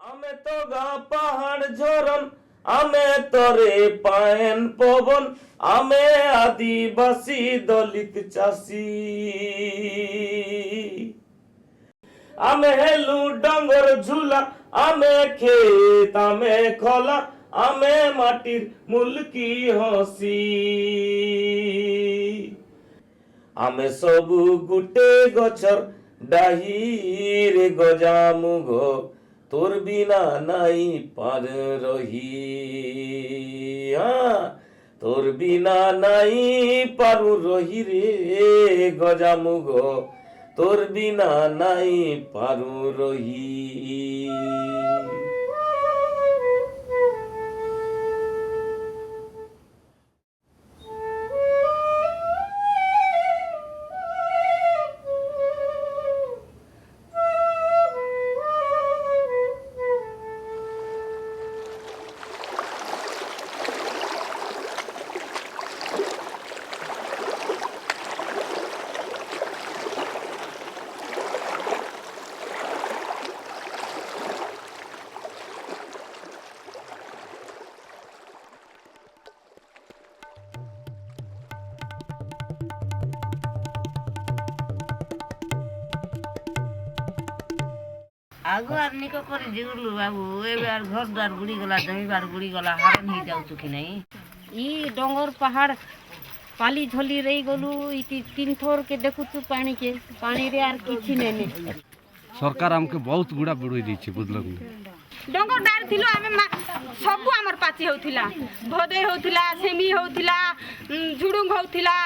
आमे तो गा पहाड़ झरन आमे तोरे पायन पवन आमे आदिवासी दलित चाषी आमे हेलू डंगर झूला आमे खेत आमे खला आमे माटिर मुल्की हसी आमे सबु गुटे गछर डाहिरे गजामुग তোর বিনা নাই পার রহি তোর বিনা নাই পারু রহি রে গজামুগ তোর বিনা নাই পারু রহি आगो आदमी को कर जिगलु बाबू ए बार घर द्वार बुड़ी गला जमी बार बुड़ी गला हारन ही जाऊ कि नहीं ई डोंगर पहाड़ पाली झोली रही गलु ई तीन थोर के देखु तू पानी रे आर किछि नहीं सरकार हमके बहुत गुड़ा बुड़ई दी छी बुझलो डोंगर डार थिलो आमे सबु हमर पाची होथिला भदे होथिला सेमी होथिला झुडुंग होथिला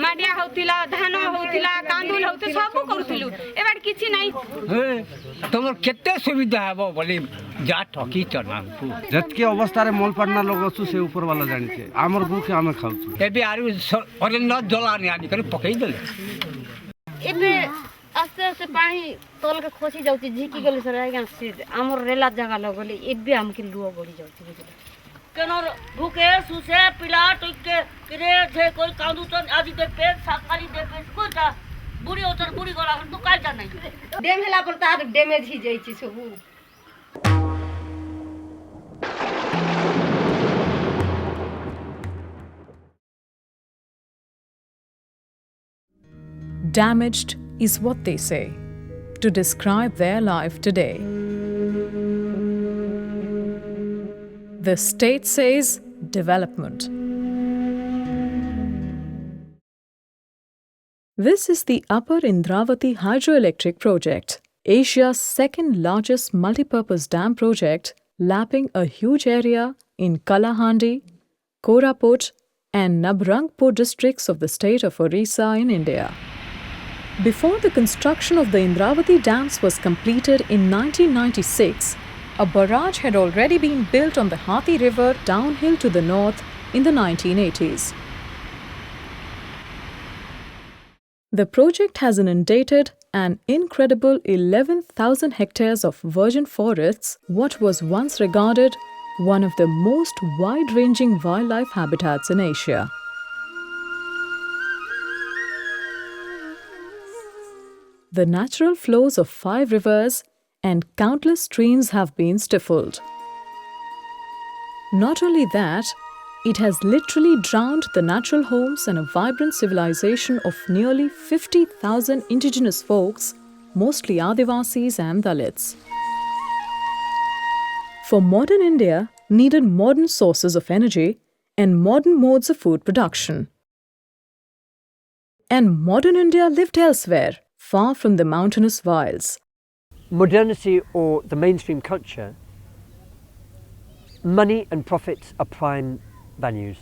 माडिया होथिला धान होथिला कांदुल होते सबु करथिलु एबार किछि नाही हे तमर केते सुविधा हबो बोली जा ठकी चनांपु जतके अवस्था रे मोल पड़ना लोग छु से ऊपर वाला जानि छे हमर गु के हमें खाउ छु एबे आरु अरे न जला नि आनी करे पकई देले एबे आस्ते आस्ते पानी तल के खसी जाउची झिकी गले सर आगे हमर रेला जगह लगले एबे हमके लुओ गड़ी जाउची बुझले केनर भूखे सुसे पिला टके करे जे कोई कांदू तो आज दे पेट साकारी दे पेट कोटा बुढ़ी होतर बुढ़ी गला तू काल जा नहीं डेम हेला पर तार डैमेज ही जाई छी सबु Damaged is what they say to describe their life today. The state says development. This is the Upper Indravati Hydroelectric Project, Asia's second largest multipurpose dam project, lapping a huge area in Kalahandi, Koraput, and Nabarangpur districts of the state of Orissa in India. Before the construction of the Indravati dams was completed in 1996, a barrage had already been built on the Hathi River downhill to the north in the 1980s. The project has inundated an incredible 11,000 hectares of virgin forests, what was once regarded one of the most wide-ranging wildlife habitats in Asia. The natural flows of 5 rivers and countless streams have been stifled. Not only that, it has literally drowned the natural homes and a vibrant civilization of nearly 50,000 indigenous folks, mostly Adivasis and Dalits. For modern India needed modern sources of energy and modern modes of food production. And modern India lived elsewhere, far from the mountainous wilds. Modernity or the mainstream culture, money and profits are prime values.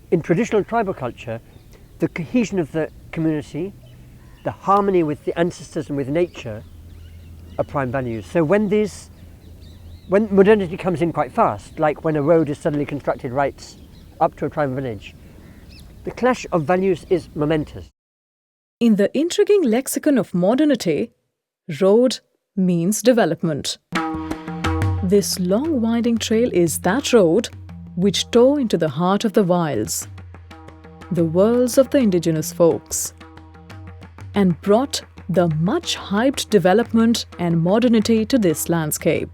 In traditional tribal culture, the cohesion of the community, the harmony with the ancestors and with nature are prime values. So when modernity comes in quite fast, like when a road is suddenly constructed right up to a tribal village, the clash of values is momentous. In the intriguing lexicon of modernity, road means development. This long winding trail is that road which tore into the heart of the wilds, the worlds of the indigenous folks, and brought the much hyped development and modernity to this landscape.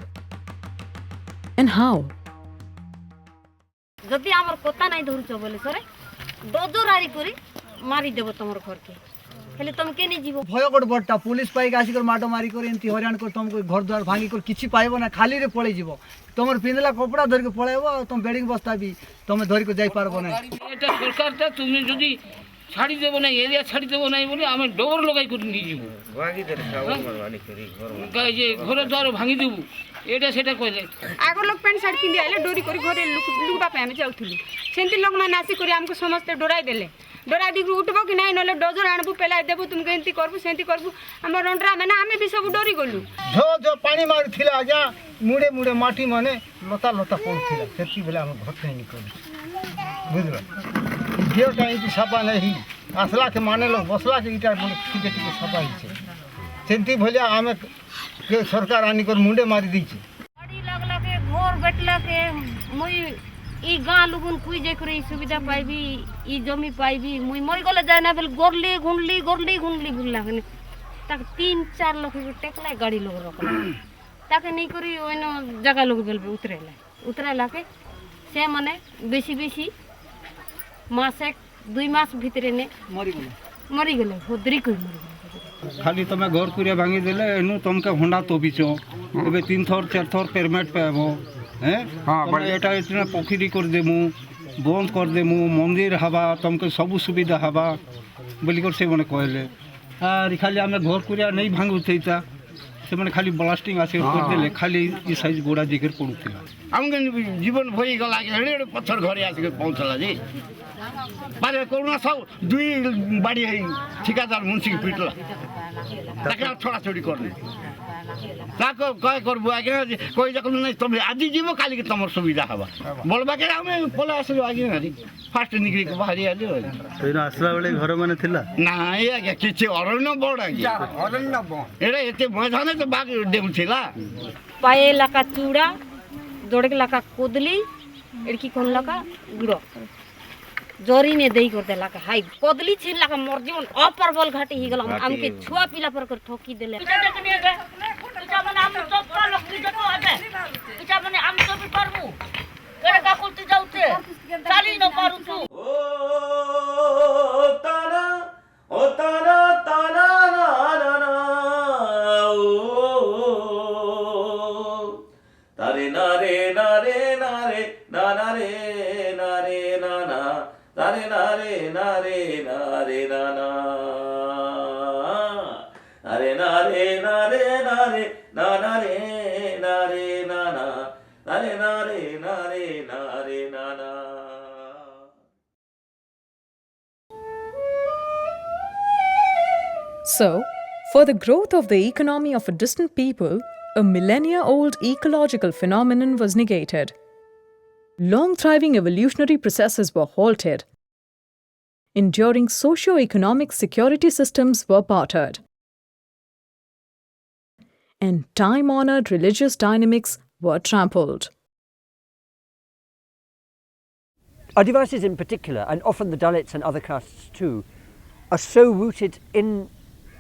And how? যদি আমার কথা নাই ধরছ বলে সরে দদরারি করে মারি দেব তোমার ঘরকে হেলে তুমি কেনে জীব ভয়কট বড়টা পুলিশ পাইকে আসিকর মাটো মারি করে এমতি হইরাণ করে তোমাকে ঘর দ্বার ভাঙি করে কিছু পাইব না খালি রে পড়ে যাব তোমার পিঁধলা কপড়া ধরিকে পড়াইব তুমি বেডিং বস্তা বি তুমি ধরিকে যাই পারবো না এটা সরকারটা তুমি যদি ছাড়ি দেব না এরিয়া ছাড়ি দেব নাই বলে আমি ডবর লগাই করে নিয়ে যাব যে ঘরে দ্বার ভাঙি দেবো এটা সেটা কইলে আগ লোক প্যান্ট শার্ট পিঁধি আইলে ডোরি করে ঘরে লুকবা পাই আমি যাউଥିଲୁ সেমতি লোক মানে আসি করে আমাকে সমস্ত ডরাই দেলে ডরাই দিকে উঠবো কি নাই নলে ডোজর আনবু পেলাই দেবু তুমি এমতি করবু সেমতি করবু আমার রন্ডরা মানে আমি বি সব ডরি গলু ঝ পানি মারি থিলা আজা মুড়ে মুড়ে মাটি মানে লতা লতা পড়ুଥିଲା সেতি বেলা আমি ঘর থেকে নিকলি বুঝলো ঝিওটা এটি সাপা নাই আসলা কে মানে লোক বসলা কে ইটা টিকে টিকে সাপা হইছে সেমতি ভলিয়া আমি কে সরকার আনি করে মুন্ডে মারি দিছে গাড়ি লাগলা কে ঘর বেটলা কে মুই ই গাঁ লুগুন কুই যাই করে ই সুবিধা পাইবি ই জমি পাইবি মুই মরি গলে যায় না বেল গরলি গুনলি বুললা কেন তাকে 3-4 লাখ টেকলাই গাড়ি লোক রকম তাকে নেই করি ওইন জায়গা লোক বেলবে উতরাইলা কে সে মানে বেশি মাসে 2 মাস ভিতরে নে মরি গেলে হদ্রি কই মরি গেলে खाली तुम्हें घर कुरिया भांगी देले एनु तुमके होंडा तो बिचो एबे 3 थर 4 थर पेमेंट पाबो हैं हां बड़े एटा इतना पोखरी कर देमु बंद कर देमु मंदिर हवा तुमके सब सुविधा हवा बोली कर से मने कहले आर खाली हमें घर कुरिया नहीं भांगु थैता से मने खाली ब्लास्टिंग आसे कर देले खाली ई साइज गोड़ा जिगर पड़ुतिला हमके जीवन भई गला हेडे पत्थर घरे आके पहुंचला जी बारे कोरोना सब दुई बाड़ी ठिकादार मुंशी के पिटला ताके छोड़ा छोड़ी करने ताको कय करबो आगे कोई जक नहीं तुम आज जीवो काली के तमर सुविधा हवा बोलबा के हमें पले आसलो आगे ना फास्ट निकली के बाहर आलो तोरा असला बेले घर माने थिला ना ये आगे किछि अरण्य बड़ आगे अरण्य बड़ एरे एते मजाने तो बाग देउ थिला पाए लका चूड़ा जोड़े लका कोदली एड़की कोन लका गुड़ो जोरी ने देई कर देला का हाई कोदली छिन लका मोर जीवन अपर बल घाटी ही गला हमके छुआ पिला पर कर ठोकी देले पिता माने हम सब पर लोग की जतो आबे पिता माने हम तो भी करबू करे का कुलती जाउते चाली न पारू तू ताना ताना ना ना ना तारे नारे नारे नारे नारे नारे नाना तारे नारे नारे नारे नाना अरे नारे नारे नारे नाना रे नारे नाना अरे नारे नारे नारे नाना So, for the growth of the economy of a distant people, a millennia-old ecological phenomenon was negated. Long-thriving evolutionary processes were halted. Enduring socio-economic security systems were parted. And time-honored religious dynamics were trampled. Adivasis in particular, and often the Dalits and other castes too, are so rooted in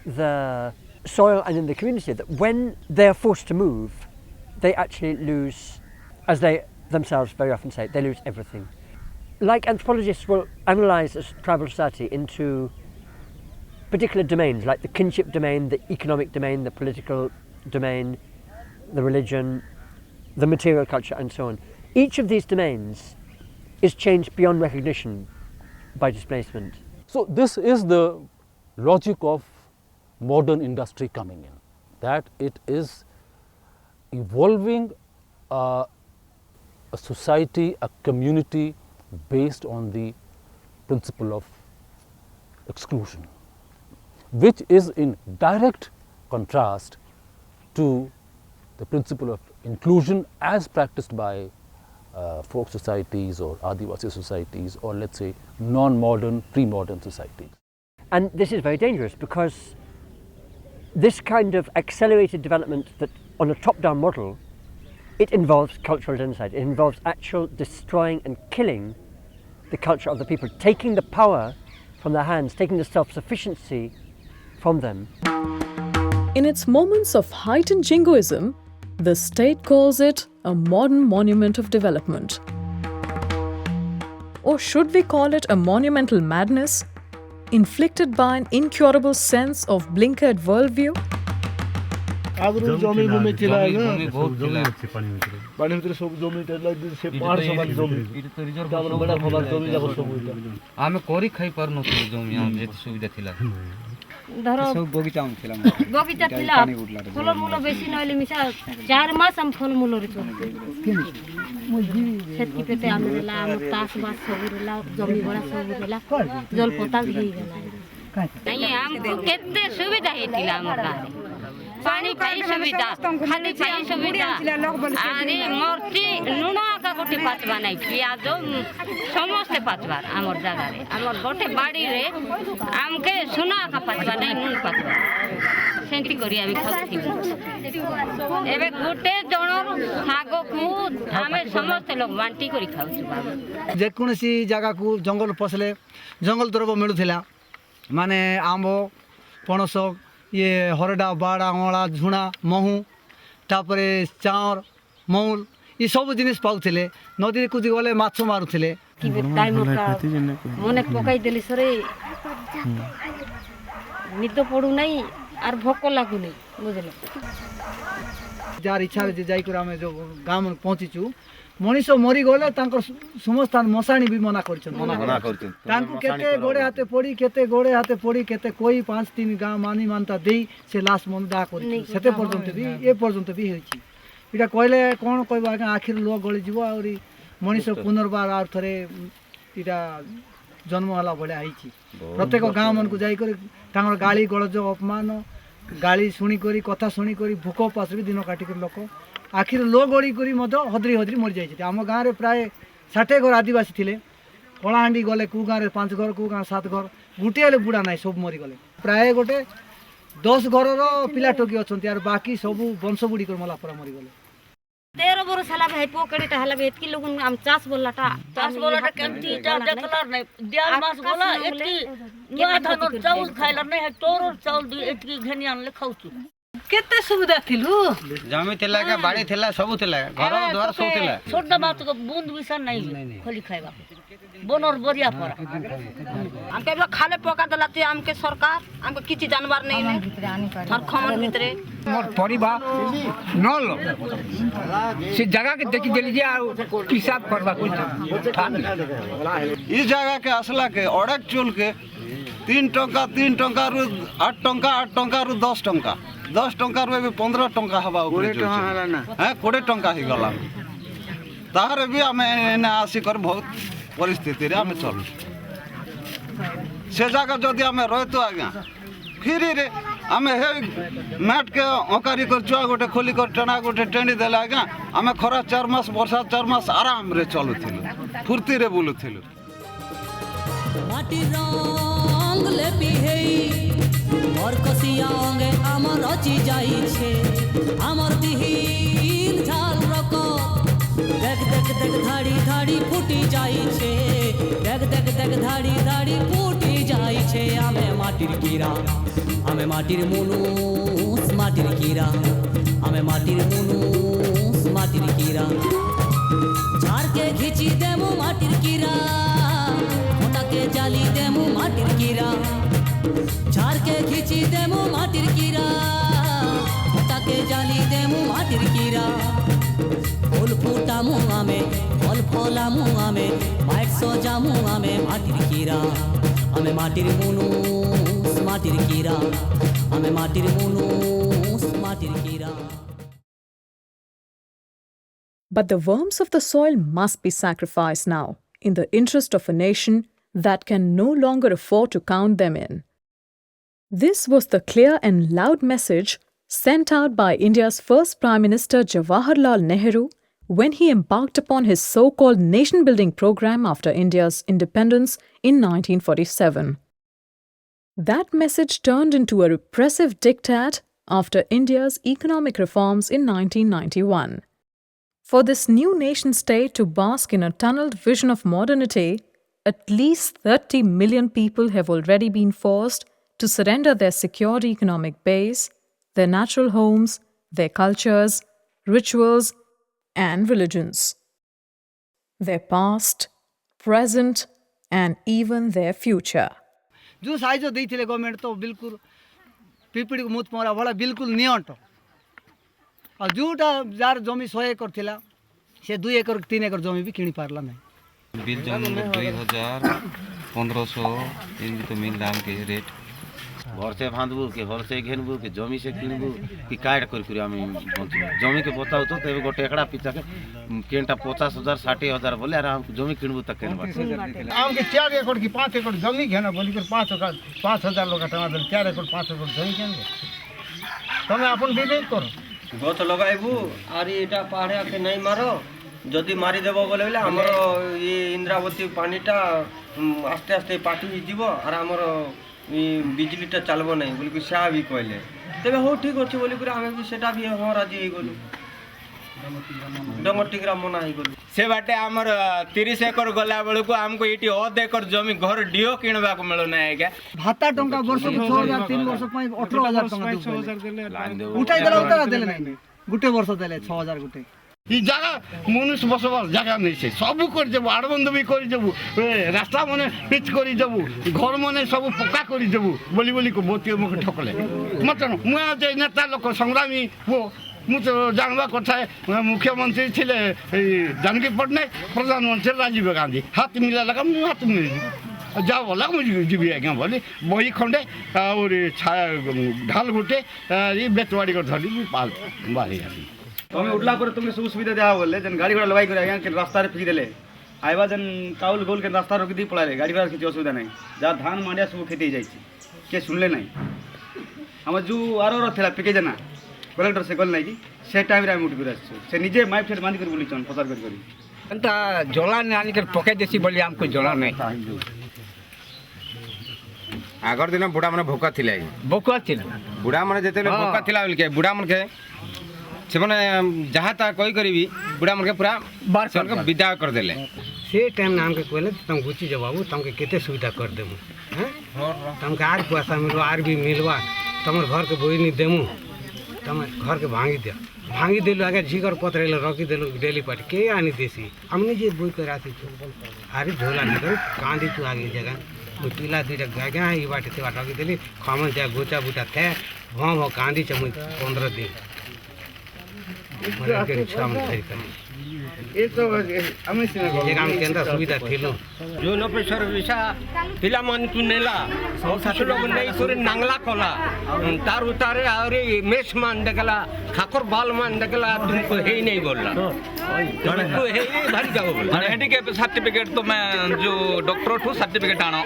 the soil and in the community that when they are forced to move, they actually lose, as they themselves very often say, they lose everything. Like anthropologists will analyse a tribal society into particular domains, like the kinship domain, the economic domain, the political domain, the religion, the material culture, and so on. Each of these domains is changed beyond recognition by displacement. So this is the logic of modern industry coming in, that it is evolving a society, a community based on the principle of exclusion, which is in direct contrast to the principle of inclusion as practiced by folk societies or Adivasi societies, or let's say non-modern, pre-modern societies. And this is very dangerous because this kind of accelerated development that on a top-down model, it involves cultural genocide. It involves actual destroying and killing the culture of the people, taking the power from their hands, taking the self-sufficiency from them. In its moments of heightened jingoism, the state calls it a modern monument of development. Or should we call it a monumental madness, inflicted by an incurable sense of blinkered worldview? ଆଗରୁ ଜମି ଭୂମି ଥିଲା ଆଜ୍ଞା ପାଣି ଭିତରେ ସବୁ ଜମି ସେ ପାହାଡ଼ ସମାନ ଜମି ତାପରେ ବଡ଼ ଭଲ ଜମି ଯାକ ସବୁ ଆମେ କରି ଖାଇ ପାରୁନଥିଲୁ ଜମି ଆମର ଯେତେ ସୁବିଧା ଥିଲା ଧର ସବୁ ବଗିଚା ଥିଲା ବଗିଚା ଥିଲା ଫଳମୂଳ ବେଶୀ ନହେଲେ ମିଶା 4 ମାସ ଆମ ଫଳମୂଳରେ ଚଳୁଥିଲା ସେତିକି ପେଟେ ଆମେ ଦେଲା ଆମ ଚାଷ ବାସ ସବୁ ଦେଲା ଜମି ବଡ଼ା ସବୁ ଦେଲା ଜଲପତା ବି ହେଇଗଲା ନାଇଁ ଆମକୁ କେତେ ସୁବିଧା ହେଇଥିଲା ଆମ ଗାଁରେ ପାଣି ପାଇଁ ସୁବିଧା ଖାଲି ପାଇଁ ସୁବିଧା ଆରେ ମର୍ଚି ଲୁଣ ଆକା ଗୋଟେ ପାଚବା ନାହିଁ ପିଆଜ ସମସ୍ତେ ପାଚବା ଆମର ଜାଗାରେ ଆମର ଗୋଟେ ବାଡ଼ିରେ ଆମକେ ସୁନା ଆକା ପାଚବା ନାହିଁ ଲୁଣ ପାଚବା ସେମିତି କରି ଆମେ ଖାଉଥିଲୁ ଏବେ ଗୋଟେ ଜଣର ଶାଗକୁ ଆମେ ସମସ୍ତେ ଲୋକ ବାଣ୍ଟି କରି ଖାଉଛୁ ଯେକୌଣସି ଜାଗାକୁ ଜଙ୍ଗଲ ପଶିଲେ ଜଙ୍ଗଲ ଦ୍ରବ୍ୟ ମିଳୁଥିଲା ମାନେ ଆମ୍ବ ପଣସ ये हरडा बाड़ा अँला झुणा महू तापर चाउर मौल ये सब जिनिस पाउथिले नदी कूदी गले माछ मारुथिले मने पकाई देली सरे निद पड़ू नहीं आर भोक लागू नहीं बुझल जार इच्छा जे जाई कर हमें जो गाम पहुंचीचु मनीष मरी गले समस्त मशाणी भी मना कर केते गोड़े हाथे पड़ी केते गोड़े हाथे पड़ी केते कोई 5-3 गाँ मानी मानता दे से लास्ट मन दाह करते पर्यंत भी ए पर्यंत भी होइछि इटा कहले कोन कहबा आगे आखिर लोक गली जीव और मनीष पुनर्बार आर थरे इटा जन्म होला भले आइछि प्रत्येक गाँ मन को जाई कर गाली गलज अपमान गाली शुणी करी कथा शुणी करी भूख पास भी दिन काटिक लोक आखिर लो गड़ी करी हदरी हदरी मरी जाइए आम गाँव में प्राय 60 घर आदिवासी थे कलाहांडी गले कौ गाँव 5 घर कौ गाँव 7 घर गोटे हेल्ले बुढ़ा ना सब मरीगले प्राय गोटे 10 घर पिला टोकी अच्छा यार बाकी सब वंश बुड़ी कर मला पूरा मरीगले 13 बरस हला भाई पोकड़ीटा हला एतकी लोगन हम चास बोलाटा केमती टा देखला नै दियाल मास बोला एतकी नुआ धान चाउल खाइला नै है तोरो चाउल दु एतकी घनियान ले खाउछु केते सुविधा थिलु जमी थिला का बाड़ी थिला सब थिला घर द्वार सब थिला छोटा बात को बूंद विसा नहीं खोली खाइबा बनर बरिया पर हमके खाले पका दला ते हमके सरकार हमके किछि जानवर नहीं ने हर खमन भीतरे मोर परिवार नल से जगह के देखि देली आ हिसाब करबा कोई इस जगह के असला के अड़क चुल के 3 टंका रु 8 टंका रु 10 टंका 10 टंका रु 15 टंका हवा 20 टंका हला ना हां 20 टंका ही गला तारे भी हमें एने आसी कर बहुत परिस्थिति रे हमें चल से जगह जदि हमें रहतो आज्ञा फिर रे हमें हे मैट के ओकारी कर चुआ गोटे खोली कर टना गोटे टेंडी देला आज्ञा हमें खरा 4 मास वर्षा 4 मास आराम रे चलुथिलु फुर्ती रे बुलुथिलु माटी रंग लेपी हेई और कसिया अंगे आमर रची जाई छे आमर बिहीन झाल रको देख देख देख धाड़ी धाड़ी फूटी जाई छे देख देख देख धाड़ी धाड़ी फूटी जाई छे आमे माटिर कीरा आमे माटिर मुनुस माटिर कीरा आमे माटिर मुनुस माटिर कीरा झाड़ के खींची देमु माटिर कीरा के जाली देमु माटिर कीरा झाड़ के खींची देमु माटिर कीरा मोटा के जाली देमु माटिर कीरा फूल फूटा मुआ में फल फला मुआ में माइक सजा मुआ में माटिर कीरा हमें माटिर मुनुस माटिर कीरा हमें माटिर मुनुस माटिर कीरा. But the worms of the soil must be sacrificed now in the interest of a nation that can no longer afford to count them in. This was the clear and loud message sent out by India's first Prime Minister Jawaharlal Nehru when he embarked upon his so-called nation-building program after India's independence in 1947. That message turned into a repressive diktat after India's economic reforms in 1991. For this new nation-state to bask in a tunneled vision of modernity, at least 30 million people have already been forced to surrender their secured economic base, their natural homes, their cultures, rituals, and religions, their past, present, and even their future. जो size देइथिले government तो बिल्कुल पिपड़ी को मुत मरा वाला बिल्कुल नियंट और जोटा jar जमी 100 एकड़ थिला से 2 एकड़ 3 एकड़ जमी भी किणी पारला नहीं बिल जमीन 2000 1500 इन तो मिल दाम के रेट घर से बांधबू कि हर से घेनबू कि जमी से किनबू कि काट कर आम बंचबू जमी के बताऊ तो तेरे गोटे एकड़ा पिछा के केनटा 50,000 60,000 बोले आराम जमी किनबू तक केन बात आम के 4 एकड़ की 5 एकड़ जमी घेना बोली कर 5,000 लोग टमा दे 4 एकड़ 5 एकड़ जमी केन तमे अपन विवेक करो गछ लगाइबू आर एटा पहाड़िया के नहीं मारो जदि मारी देबो बोले बोले हमर ये इंद्रावती पानीटा आस्ते आस्ते पाटी जीव और हमर बिजलीटा चलबो नहीं बोली कि सा भी कहले तेबे हो ठीक अछि बोली कि हमें भी सेटा भी हो राजी हे गेलु डंगटिग्रा मना हे गेलु से बाटे हमर 30 एकड़ गला बेलू को हमको इटी 1 एकड़ जमी घर डिओ किनबा को मिलो ना है क्या भाता टंका वर्ष 6000 3 वर्ष पई 18000 टंका 6000 उठाई देला उतारा देले नहीं गुटे वर्ष देले 6000 गुटे ई जगह मनुष्य बसबार जगह नहीं से सब कर देबो आड़बंद भी कर देबो रास्ता मने पिच करी देबो घर मने सब पक्का करी देबो बोली बोली को मोती मुख ठकले मतलब मु जे नेता लोक संग्रामी वो मु तो जानवा कथा मुख्यमंत्री थिले जानकी पटनायक प्रधानमंत्री राजीव गांधी हाथ मिला लगा मु हाथ मिले जाओ बोला मुझे जीवी आज्ञा बोली बही खंडे और ढाल गुटे ये बेतवाड़ी को धरी पाल बारी तमे उठला पर तुमके सब सुविधा देहा बोले जन गाड़ी घोड़ा लगाई कर आज्ञा के रास्ता रे फेंक देले आइबा जन काउल गोल के रास्ता रोक दी पड़ाले गाड़ी घोड़ा किसी असुविधा नहीं जा धान मांडिया सब खेती जाई के सुनले नहीं हम जो आरो थेला पेके जना कलेक्टर से कल नहीं से टाइम रे हम उठ कर से निजे माइक फेर बांध कर बोली चन प्रचार कर करी अंता जला ने आनी कर पके देसी बोली हमको जला नहीं आगर दिन बुढ़ा मन भोका थिले भोका थिला बुढ़ा मन जते भोका थिला बोल के बुढ़ा मन के से माने जहाँ ता कोई करीबी बुढ़ा मन के पूरा बार सन के विदा कर देले से टाइम नाम के कहले तुम गुची जा बाबू तुमके केते सुविधा कर देबू हैं तुमके आर पैसा मिलवा आर भी मिलवा तमर घर के बोई नहीं देमु तुम घर के भांगी देलु आगे झिगर पत्र रखी देलु डेली पार्टी के आनी देसी हमने जे बोई कर आती अरे झोला नहीं कर कांदी तू आगे जगह टीला दुटा गागा ये बाटे से रखी देली खमन जा गोचा बुटा थे वहाँ कांदी चमु 15 दिन ये तो हमें केंद्र सुविधा थिलो जो न पेशर विसा पिला मन तू नेला सब लोग नहीं करे नांगला कोला तार उतारे और मेस मान देखला खाकर बाल मान देखला तुमको है ही नहीं बोलला तुमको है ही भारी जाओ बोल हैंडीकैप सर्टिफिकेट तो मैं जो डॉक्टर ठू सर्टिफिकेट आनो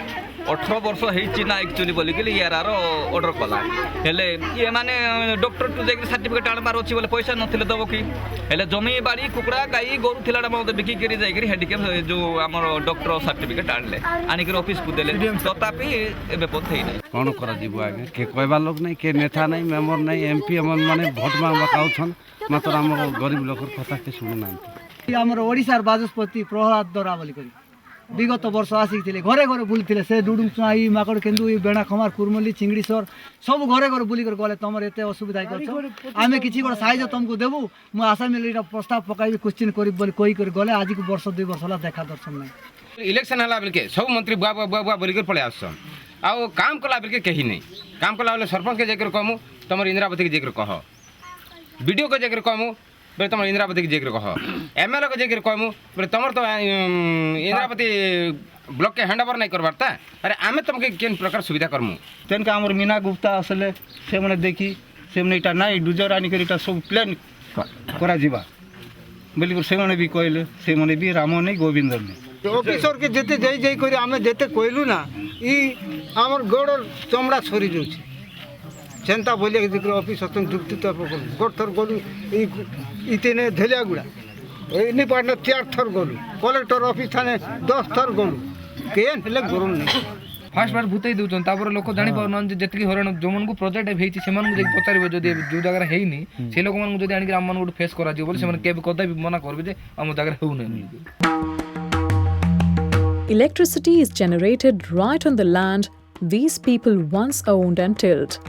18 वर्ष हेची ना एक्चुअली बोली के यार ऑर्डर कला हेले ये माने डॉक्टर टू जे सर्टिफिकेट आनबार अछि बोले पैसा नथिले दबो की हेले जमी बाड़ी कुकुड़ा गाई गोरु थिलाडा मते बिकी करी जाई करी हैंडीकैप जो हमर डॉक्टर सर्टिफिकेट आनले आनी के ऑफिस को देले तथापि एबे पथै नै कौन करा जीव आगे के कहबा लोग नहीं के नेता नहीं मेंबर नहीं एमपी हमन माने भोट मांगबा काउछन मात्र हमर गरीब लोकर कथा के सुनु नांती हमर ओडिसार बाचस्पति प्रहलाद दरा बोली करी विगत वर्ष आसिक घरे घरे बुलते से डुडुम चुई माकड़ केन्दु बेणा खमार कुरमली चिंगड़ी सर सब घरे घरे बुलिक गले तुम एत असुविधा कर आम कि गोटे साइज तुमको देवु मुझे आशा मिले प्रस्ताव पकाई क्वेश्चन करी कहीकर गले आज को वर्ष 2 वर्ष है देखा दर्शन नहीं इलेक्शन है बेल के सब मंत्री बुआ बुआ बुआ बोलिक पलि आसन आउ काम कला बेल के कहीं नहीं काम कला बेले सरपंच के जाकर कहमु तुम इंदिरावती के जाकर कह वीडियो के जाकर कहमु बोले तुम इंदिरावती के जाकर कह एमएलए के जाकर कहमु बोले तुम तो इंदिरावती ब्लॉक के हैंड ओवर नहीं करबार ता अरे आमे तुमके केन प्रकार सुविधा करमु तेनका हमर मीना गुप्ता असले से मने देखी से मने इटा नाही डुजर आनी करिटा सब प्लान करा जीवा बोली से मने भी कहले से मने भी राम नहीं गोविंद नहीं ऑफिसर के जेते जई जई करी आमे जेते कहलु ना ई हमर गोड़ चमड़ा छोरी जोछि जनता बोलिए कि ऑफिस हस्तन जुक्ति तो गोड़ थर गोलु इतने धेलिया गुड़ा इनी पाटना 4 थर गोलु कलेक्टर ऑफिस थाने 10 थर गोलु केन हेले गरम नहीं फास्ट फास्ट भूतई दउछन तापर लोक जानि पाउन जेतकी हरण जोमन को प्रोजेक्ट हेइछि सेमन को जे पचारिबो जदि जो जगह हेइनी से लोक मन को जदि आनि हम मन को फेस करा जे बोले सेमन केबे कदा भी मना करबे जे हम जगह हेउ नै Electricity is generated right on the land these people once owned and tilled.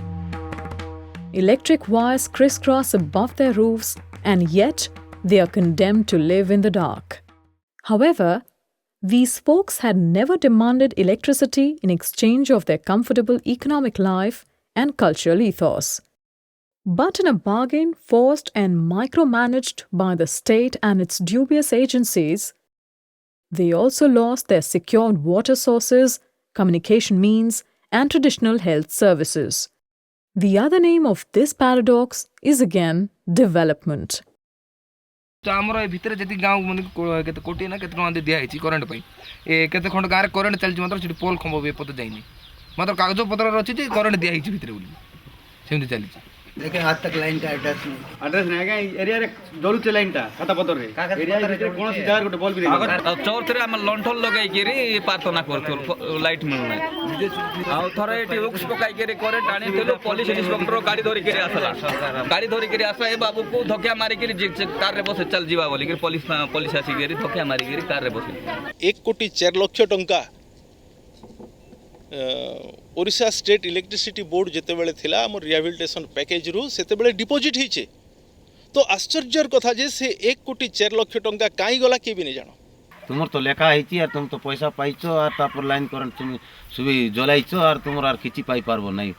Electric wires crisscross above their roofs, and yet they are condemned to live in the dark. However, these folks had never demanded electricity in exchange of their comfortable economic life and cultural ethos. But in a bargain forced and micromanaged by the state and its dubious agencies, they also lost their secured water sources, communication means, and traditional health services. The other name of this paradox is again development. तो आमर ए भितर जति गाँव मन केते कोटी ना केते टଙ୍କା दिया हेची करंट पई ए केते खंड गारे करंट चलची मात्र सिटी पोल खंबो बे पत जाइनी मात्र कागज पत्र रछि जे करंट दिया हेची भितर बोली सेमति चली देखे हाथ तक लाइन का एड्रेस नहीं आगे एरिया रे जलु चे लाइन टा खाता पतर रे एरिया भितर कोन सी जगह गोटे बॉल भी आ चौथ रे हम लंठल लगाई केरी प्रार्थना करथो लाइट मिल नै आ थरे एटी हुक्स पकाई केरी करे टाणी देलो पुलिस इंस्पेक्टर गाड़ी धरि केरी आसला गाड़ी धरि केरी आसला ए बाबू को धक्का मारी केरी कार रे बसे चल जीवा बोली के पुलिस आसी केरी धक्का मारी केरी कार रे बसे 1 कोटी 4 लाख टंका ओडिशा स्टेट इलेक्ट्रिसिटी बोर्ड जिते बेले थिला हमर रिहैबिलिटेशन पैकेज रु सेते बेले डिपॉजिट हिचे तो आश्चर्यर कथा जे से 1 कोटी 4 लाख टंका काई गला के भी नहीं जानो तुमर तो लेखा हिची और तुम तो पैसा पाइछो और तापर लाइन करंट तुम सुबी जलाइछो और तुमर आर किछि पाई पारबो नहीं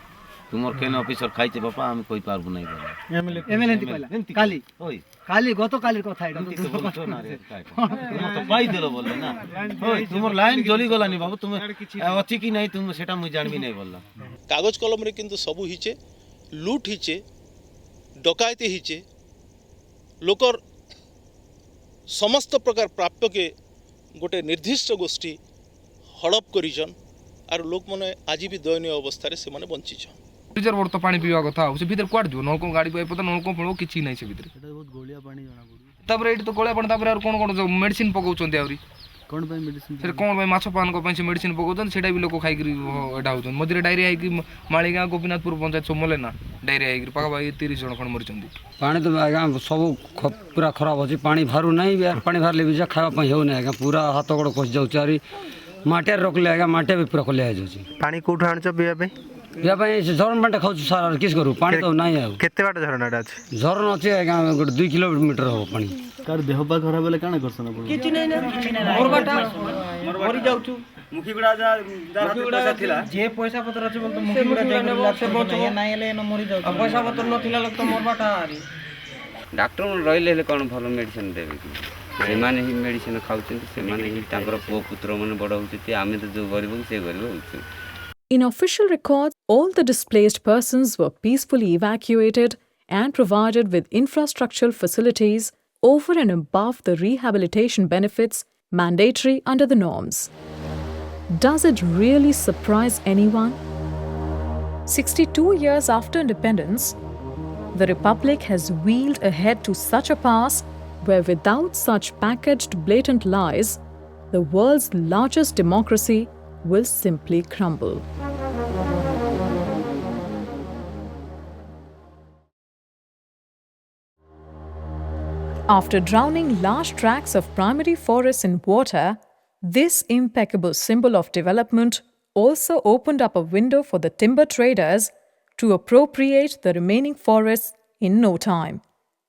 तुमर केन ऑफिसर खाइछे बापा हम कोई पारबो नहीं एमएलए पहला काली ओई काली गतो काली कथा एटा तो ना रे तुम तो पाई देलो बोले ना ओई तुमर लाइन जली गलानी बाबू तुम अछि कि नहीं तुम सेटा मुई जानबी नहीं बोलला कागज कलम रे किंतु सबु हिचे लूट हिचे डकायती हिचे लोकर समस्त प्रकार प्राप्य के गोटे निर्दिष्ट गोष्ठी हड़प करिजन आर लोक माने आज भी दयनीय अवस्था रे से माने बंचिछन फ्रीजर बोर्ड तो पानी पीवा कथा से भीतर क्वाड जो नलको गाड़ी पे पता नलको पड़ो किछि नै से भीतर एटा बहुत गोलिया पानी जाना पड़ू तब एट तो गोलिया पानी तब और कोन जो मेडिसिन पकाउचंती आउरी कोन पे मेडिसिन से कोन भाई माछ पान को पे से मेडिसिन पकाउचन सेटा भी लोक खाइ करी एटा होचन मदिरे डायरिया है कि माळीगा गोपीनाथपुर पंचायत सोमले ना डायरिया है कि पाका भाई 30 जण खन मरचंती पानी तो आगा सब पूरा खराब होची पानी भारू नहीं यार पानी भरले भी जा खावा पई हो नहीं आगा पूरा हाथ गोड़ कोस जाउ चारी माटे रोकले आगा माटे भी पूरा खोले जाउची पानी कोठा आणचो बिया पे या भाई झरन बाटे खाऊ सारा किस करू पानी तो नहीं है केते बाट झरनाटा अछि झरन अछि आगा 2 किलोमीटर हो पानी कार देह पा खराब बेले काना करसन अपन किछि नै ना मोर बाटा मरि जाउछु मुखी गुडा जा पैसा थिला जे पैसा पत्र अछि बोल तो मुखी गुडा जाय से बचो नाही ले न मरि जाउ पैसा पत्र न थिला लोक तो मोर बाटा आरी डॉक्टर रहिले कोन भलो मेडिसिन देबे कि से माने ही मेडिसिन खाउछन से माने ही तांकर पो पुत्र मन बड होउछि आमे तो जो गरीब से गरीब होउछि. In official records, all the displaced persons were peacefully evacuated and provided with infrastructural facilities over and above the rehabilitation benefits mandatory under the norms. Does it really surprise anyone? 62 years after independence, the Republic has wheeled ahead to such a pass where without such packaged blatant lies, the world's largest democracy will simply crumble. After drowning large tracts of primary forests in water, this impeccable symbol of development also opened up a window for the timber traders to appropriate the remaining forests in no time,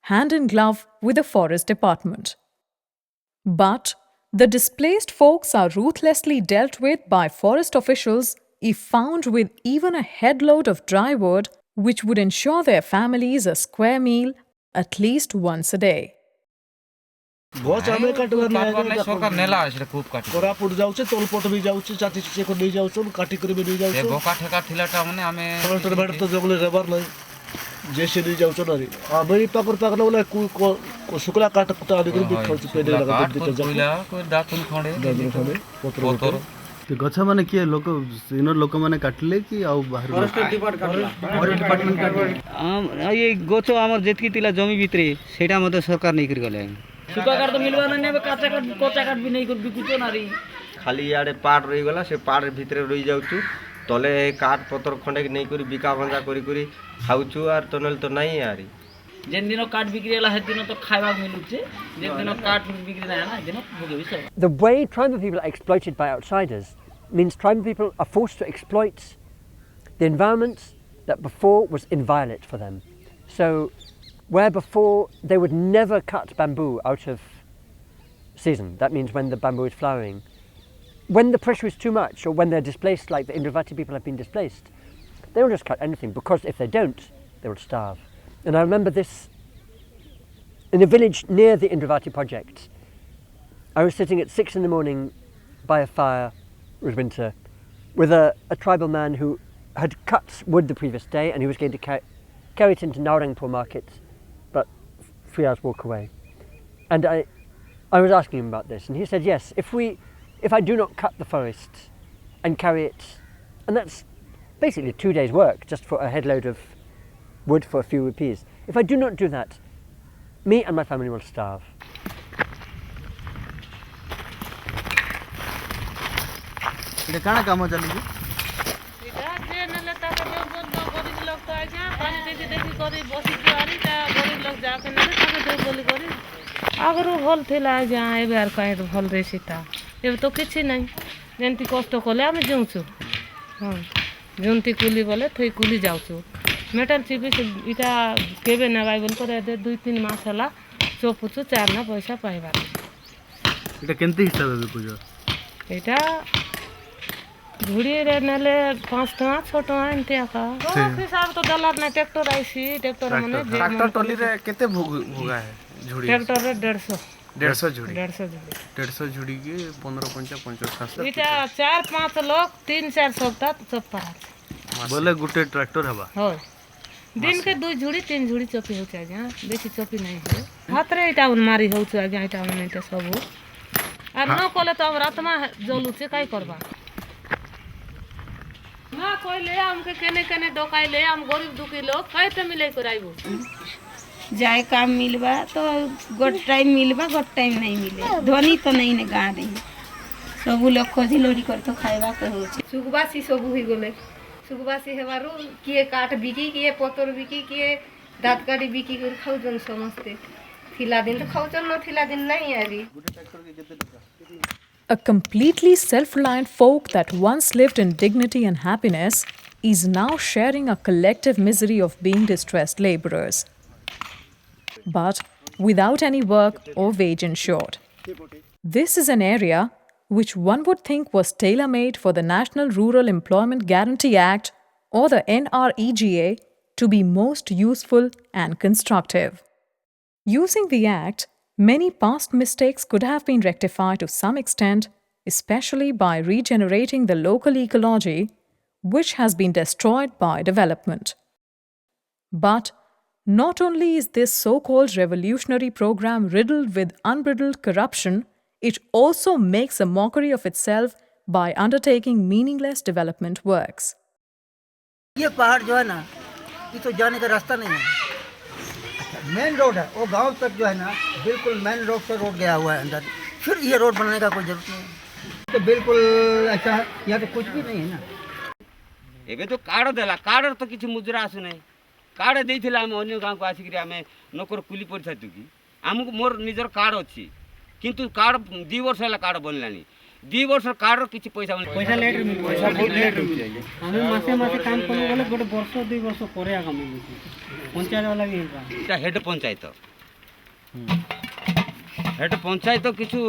hand in glove with the forest department. But the displaced folks are ruthlessly dealt with by forest officials if found with even a headload of dry wood, which would ensure their families a square meal at least once a day. गछ आमे काटवा नै सरकार नेला आछे खूब काटी कोरापुट जाउछे तोलपोट भी जाउछे चाची चिचे को नै जाउछो काटी कर भी नै जाउछो ए बोका ठेका थिलाटा माने आमे फॉरेस्ट बेड तो जबले रेबर नै जैसे नहीं जाउछो नरी आबई पाकर पाकर बोले को शुक्ला काट कुटा आदि कर भी खाउछ पेडे लगा दे के जा कोई दातुन खंडे पत्र ते गछ माने के लोक इनर लोक माने काटले कि आ बाहर फॉरेस्ट डिपार्टमेंट काटले ये गछ हमर जेतकी तिला जमी भितरे सेटा मते सरकार नै कर गले सुका काट तो मिलवा नै काचा काट कोचा काट भी नहीं कर बिकुचो नारी खाली याडे पाड़ रही गला से पाड़ भितरे रही जाउछु तले काट पत्र खंडे नहीं करी बिका भंगा करी करी खाउछु आर तनल तो नहीं यारी जेन दिनो काट बिक्री होला हे दिनो तो खाइबा मिलुछे जेन दिनो काट बिक्री ना ना दिनो भोगे भी सब. The way tribal people are exploited by outsiders means tribal people are forced to exploit the environment, that before was inviolate for them. So where before they would never cut bamboo out of season, that means when the bamboo is flowering, when the pressure is too much or when they're displaced, like the Indravati people have been displaced, they will just cut anything, because if they don't, they will starve. And I remember this in a village near the Indravati project. I was sitting at 6 a.m. by a fire, it was winter, with a tribal man who had cut wood the previous day, and he was going to carry it into Narangpur market, but 3 hours walk away. And I was asking him about this, and he said, yes, if I do not cut the forest and carry it, and that's basically 2 days' work just for a headload of wood for a few rupees. If I do not do that, me and my family will starve. କାଣା କାମ ଚାଲିଛି? ଏଇଟା ଯେ ନେଲେ ତାକେ ଦେଉ ଗରିବ ଲୋକ ତ ଆଜ୍ଞା ପାଣି ଦେଖି କରି ବସିଛୁ ଆରି ତା ଗରିବ ଲୋକ ଯାକେ ନେଲେ ତାକେ ଦେଉ ବୋଲି କରି ଆଗରୁ ଭଲ ଥିଲା ଆଜ୍ଞା ଏବେ ଆର କାହିଁ ଭଲ ରେସିଟା ଏବେ ତ କିଛି ନାହିଁ ଯେମିତି କଷ୍ଟ କଲେ ଆମେ ଜିଉଛୁ ହଁ ଯେମିତି କୁଲି ବୋଲେ ଥଇ କୁଲି ଯାଉଛୁ ମେଟାଲ ଚିପି ଏଇଟା କେବେ ନେବାଇ ବୋଲି କରି 2-3 ମାସ ହେଲା ଚପୁଛୁ 4 ନା ପଇସା ପାଇବାର ଏଇଟା କେମିତି ହିସାବରେ ବିକୁଛ? ଏଇଟା ଝୁଡ଼ିରେ ନେଲେ 5 ଟଙ୍କା 6 ଟଙ୍କା ଏମିତି ଆକା ହିସାବ ତ ଡଲାର ନା ट्रैक्टर ଆଇସି ट्रैक्टर ମାନେ ट्रैक्टर टोली रे केते भोगा है झुड़ी? ट्रैक्टर रे 150 झुड़ी 150 झुड़ी के 15-50 इटा 4-5 लोग 3-4 सप्ताह चप्पा बोले गुटे ट्रैक्टर हवा हो दिन के 2 झुड़ी 3 झुड़ी चपी होछ आज्ञा बेसी चपी नहीं है हाथ रे इटा मारी होछ आज्ञा इटा मन इटा सब आ न कोले तो हम रात में जलू से काई करबा ना कोई ले हमके केने डोकाई ले हम गरीब दुखी लोग कैसे मिले कराइबो जाए काम मिलबा तो गोट टाइम मिलबा गोट टाइम नहीं मिले धनी तो नहीं ने गाँ रही सब लोग खोजी लोड़ी कर तो खाइबा के हो सुगबासी सब हुई गले सुगबासी हेबारु किए काठ बिकी किए पतर बिकी किए दात काटी बिकी कर खाउजन समस्ते थिला दिन तो खाउजन न थिला दिन नहीं आरी A completely self-reliant folk that once lived in dignity and happiness is now sharing a collective misery of being distressed labourers, but without any work or wage ensured. This is an area which one would think was tailor-made for the National Rural Employment Guarantee Act or the NREGA to be most useful and constructive. Using the Act, many past mistakes could have been rectified to some extent, especially by regenerating the local ecology, which has been destroyed by development. But not only is this so-called revolutionary program riddled with unbridled corruption, it also makes a mockery of itself by undertaking meaningless development works. ये पहाड़ जो है ना, ये तो जाने का रास्ता नहीं है। मेन रोड है, वो गांव तक जो है ना, बिल्कुल मेन रोड से रोड गया हुआ है अंदर। फिर ये रोड बनाने का कोई जरूरत नहीं। तो बिल्कुल ऐसा है, यहाँ तो कुछ भी नहीं है ना। एबे तो कार्ड देला, कार्ड तो किसी मुजरा आसु नहीं। कार्ड देइथिला हम अन्य गांव को आसिकरी हमें नकर कुली पड़छा तुकी। हमको मोर निजर कार्ड अछि। किंतु कार्ड 2 वर्ष होला कार्ड बनलानी। 2 वर्ष कार्ड किछि पैसा लेट पैसा बहुत लेट होछि हमें मासे मासे काम करनो बोले गोटे वर्ष 2 वर्ष परे आगा मिलि पंचायत वाला भी এটা हेड पंचायत किछु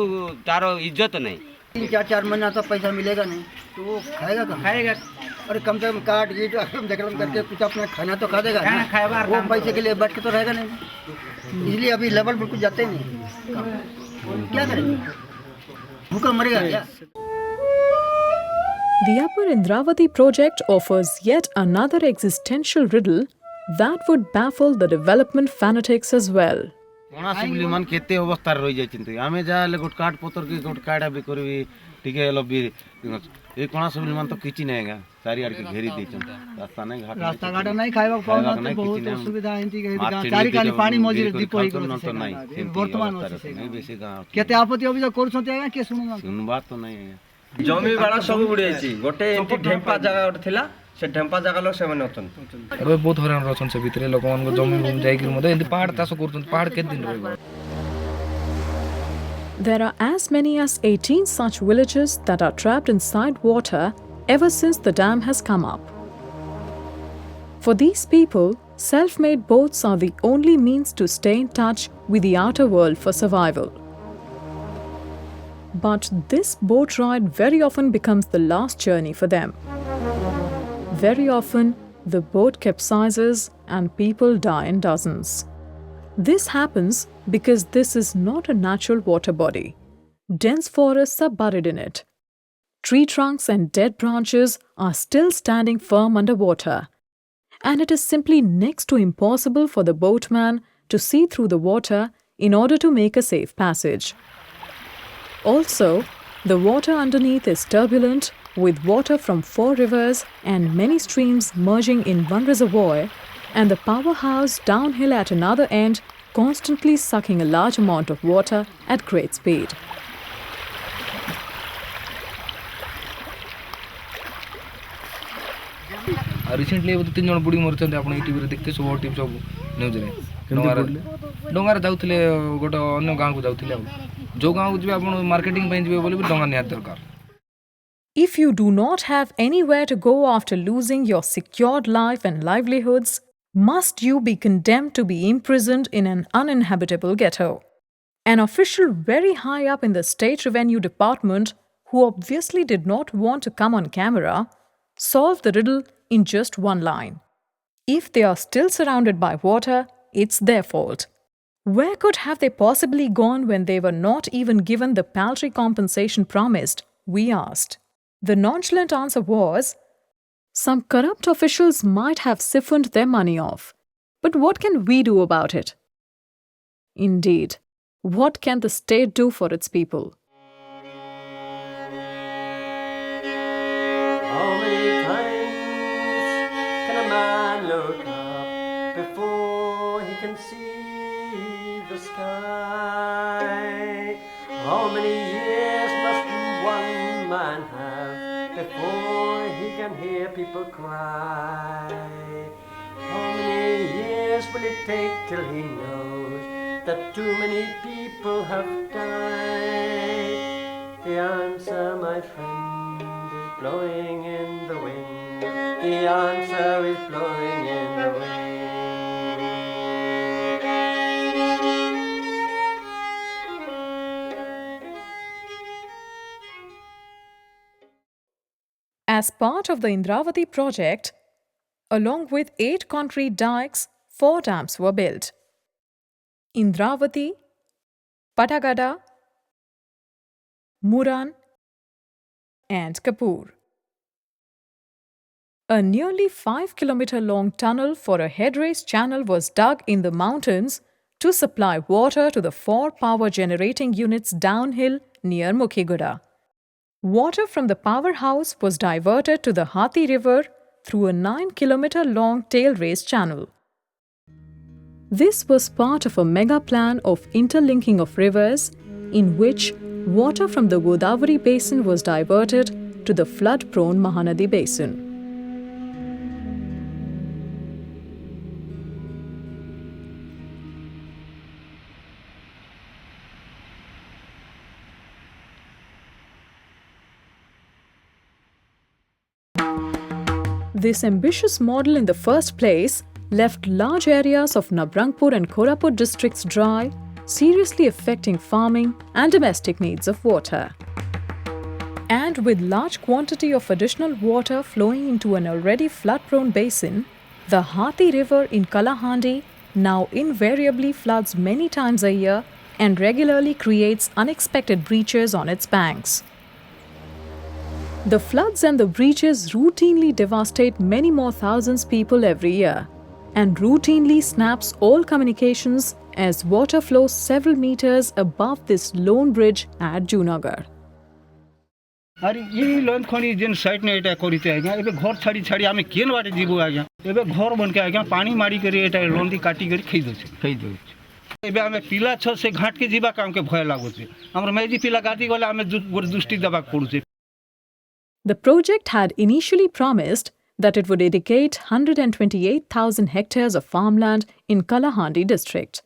तारो इज्जत नहीं 3-4 महीना तो पैसा मिलेगा नहीं तो वो खाएगा कहाँ खाएगा अरे कम से कम काट गीट देखलम करके कुछ अपना खाना तो खा देगा वो पैसे के लिए बैठ के तो रहेगा नहीं इसलिए अभी लेवल बिल्कुल जाते ही नहीं क्या करेंगे भूखा मरेगा क्या The Upper Indravati project offers yet another existential riddle that would baffle the development fanatics as well. कोना सिबली मन केते अवस्था रहि जाय चिंतु आमे जाले गोट काट पतर के गोट काडा भी करबी ठीके लबी ए कोना सिबली मन तो किछि नैगा सारी आड़ के घेरी दैछन रास्ता नै घाट रास्ता घाट नै खाइबा पाउन त बहुत असुविधा एंती के चारि काली पानी मजिरे दीप होई गयो वर्तमान अछि बेसी गां केते आपत्ति अभियोग करू छथि आगा के सुनबा तो नै जमी बाड़ा सब बुड़ी जाइछि गोटे एंती ढेम्पा जगह गोटे थिला से ढेम्पा जगह लोग से माने अछन अबे बहुत हरान रछन से भितरे लोक मन को जमी जाई कि मते एंती पहाड़ तास करछन पहाड़ के दिन रहबो There are as many as 18 such villages that are trapped inside water ever since the dam has come up. For these people, self-made boats are the only means to stay in touch with the outer world for survival. But this boat ride very often becomes the last journey for them. Very often, the boat capsizes and people die in dozens. This happens because this is not a natural water body. Dense forests are buried in it. Tree trunks and dead branches are still standing firm underwater, and it is simply next to impossible for the boatman to see through the water in order to make a safe passage. Also, the water underneath is turbulent, with water from 4 rivers and many streams merging in one reservoir, and the powerhouse downhill at another end constantly sucking a large amount of water at great speed. Recently अब 3 जन बुढ़ी मरते आप TV देखते सब TV सब news Dangar जाऊे गोटे अन्य गाँव को जाऊे जो गाँव को जी मार्केटिंग जी बोले डंगा निहार दरकार. If you do not have anywhere to go after losing your secured life and livelihoods, must you be condemned to be imprisoned in an uninhabitable ghetto? An official very high up in the State Revenue Department, who obviously did not want to come on camera, solved the riddle in just one line. If they are still surrounded by water, it's their fault. Where could have they possibly gone when they were not even given the paltry compensation promised, we asked. The nonchalant answer was, some corrupt officials might have siphoned their money off. But what can we do about it? Indeed, what can the state do for its people? How many times can a man look up before he can see the sky? How many years must one man have before he can hear people cry? How many years will it take till he knows that too many people have died? The answer, my friend, is blowing in the wind. The answer is blowing in the wind. As part of the Indravati project, along with 8 concrete dikes, 4 dams were built. Indravati, Patagada, Muran, and Kapur. A nearly 5-kilometer-long tunnel for a headrace channel was dug in the mountains to supply water to the 4 power generating units downhill near Mukhiguda. Water from the powerhouse was diverted to the Hathi River through a 9-kilometer-long tail race channel. This was part of a mega plan of interlinking of rivers, in which water from the Godavari basin was diverted to the flood-prone Mahanadi basin. This ambitious model in the first place left large areas of Nabrangpur and Koraput districts dry, seriously affecting farming and domestic needs of water. And with large quantity of additional water flowing into an already flood-prone basin, the Hathi River in Kalahandi now invariably floods many times a year and regularly creates unexpected breaches on its banks. The floods and the breaches routinely devastate many more thousands people every year and routinely snaps all communications as water flows several meters above this lone bridge at Junagadh. अरे ये loan खनी जेन side ने एटा करिते आज्ञा एबे घर छाड़ी छाड़ी आमे केन बाटे जीबो आज्ञा एबे घर बन के आज्ञा पानी मारी करी एटा लोन दी काटी करी खई दो एबे आमे पिला छ से घाट के जीवा काम के भय लागो छे हमर मैजी पिला गाती गले आमे दृष्टि देबा पड़ू छे. The project had initially promised that it would irrigate 128,000 hectares of farmland in Kalahandi district.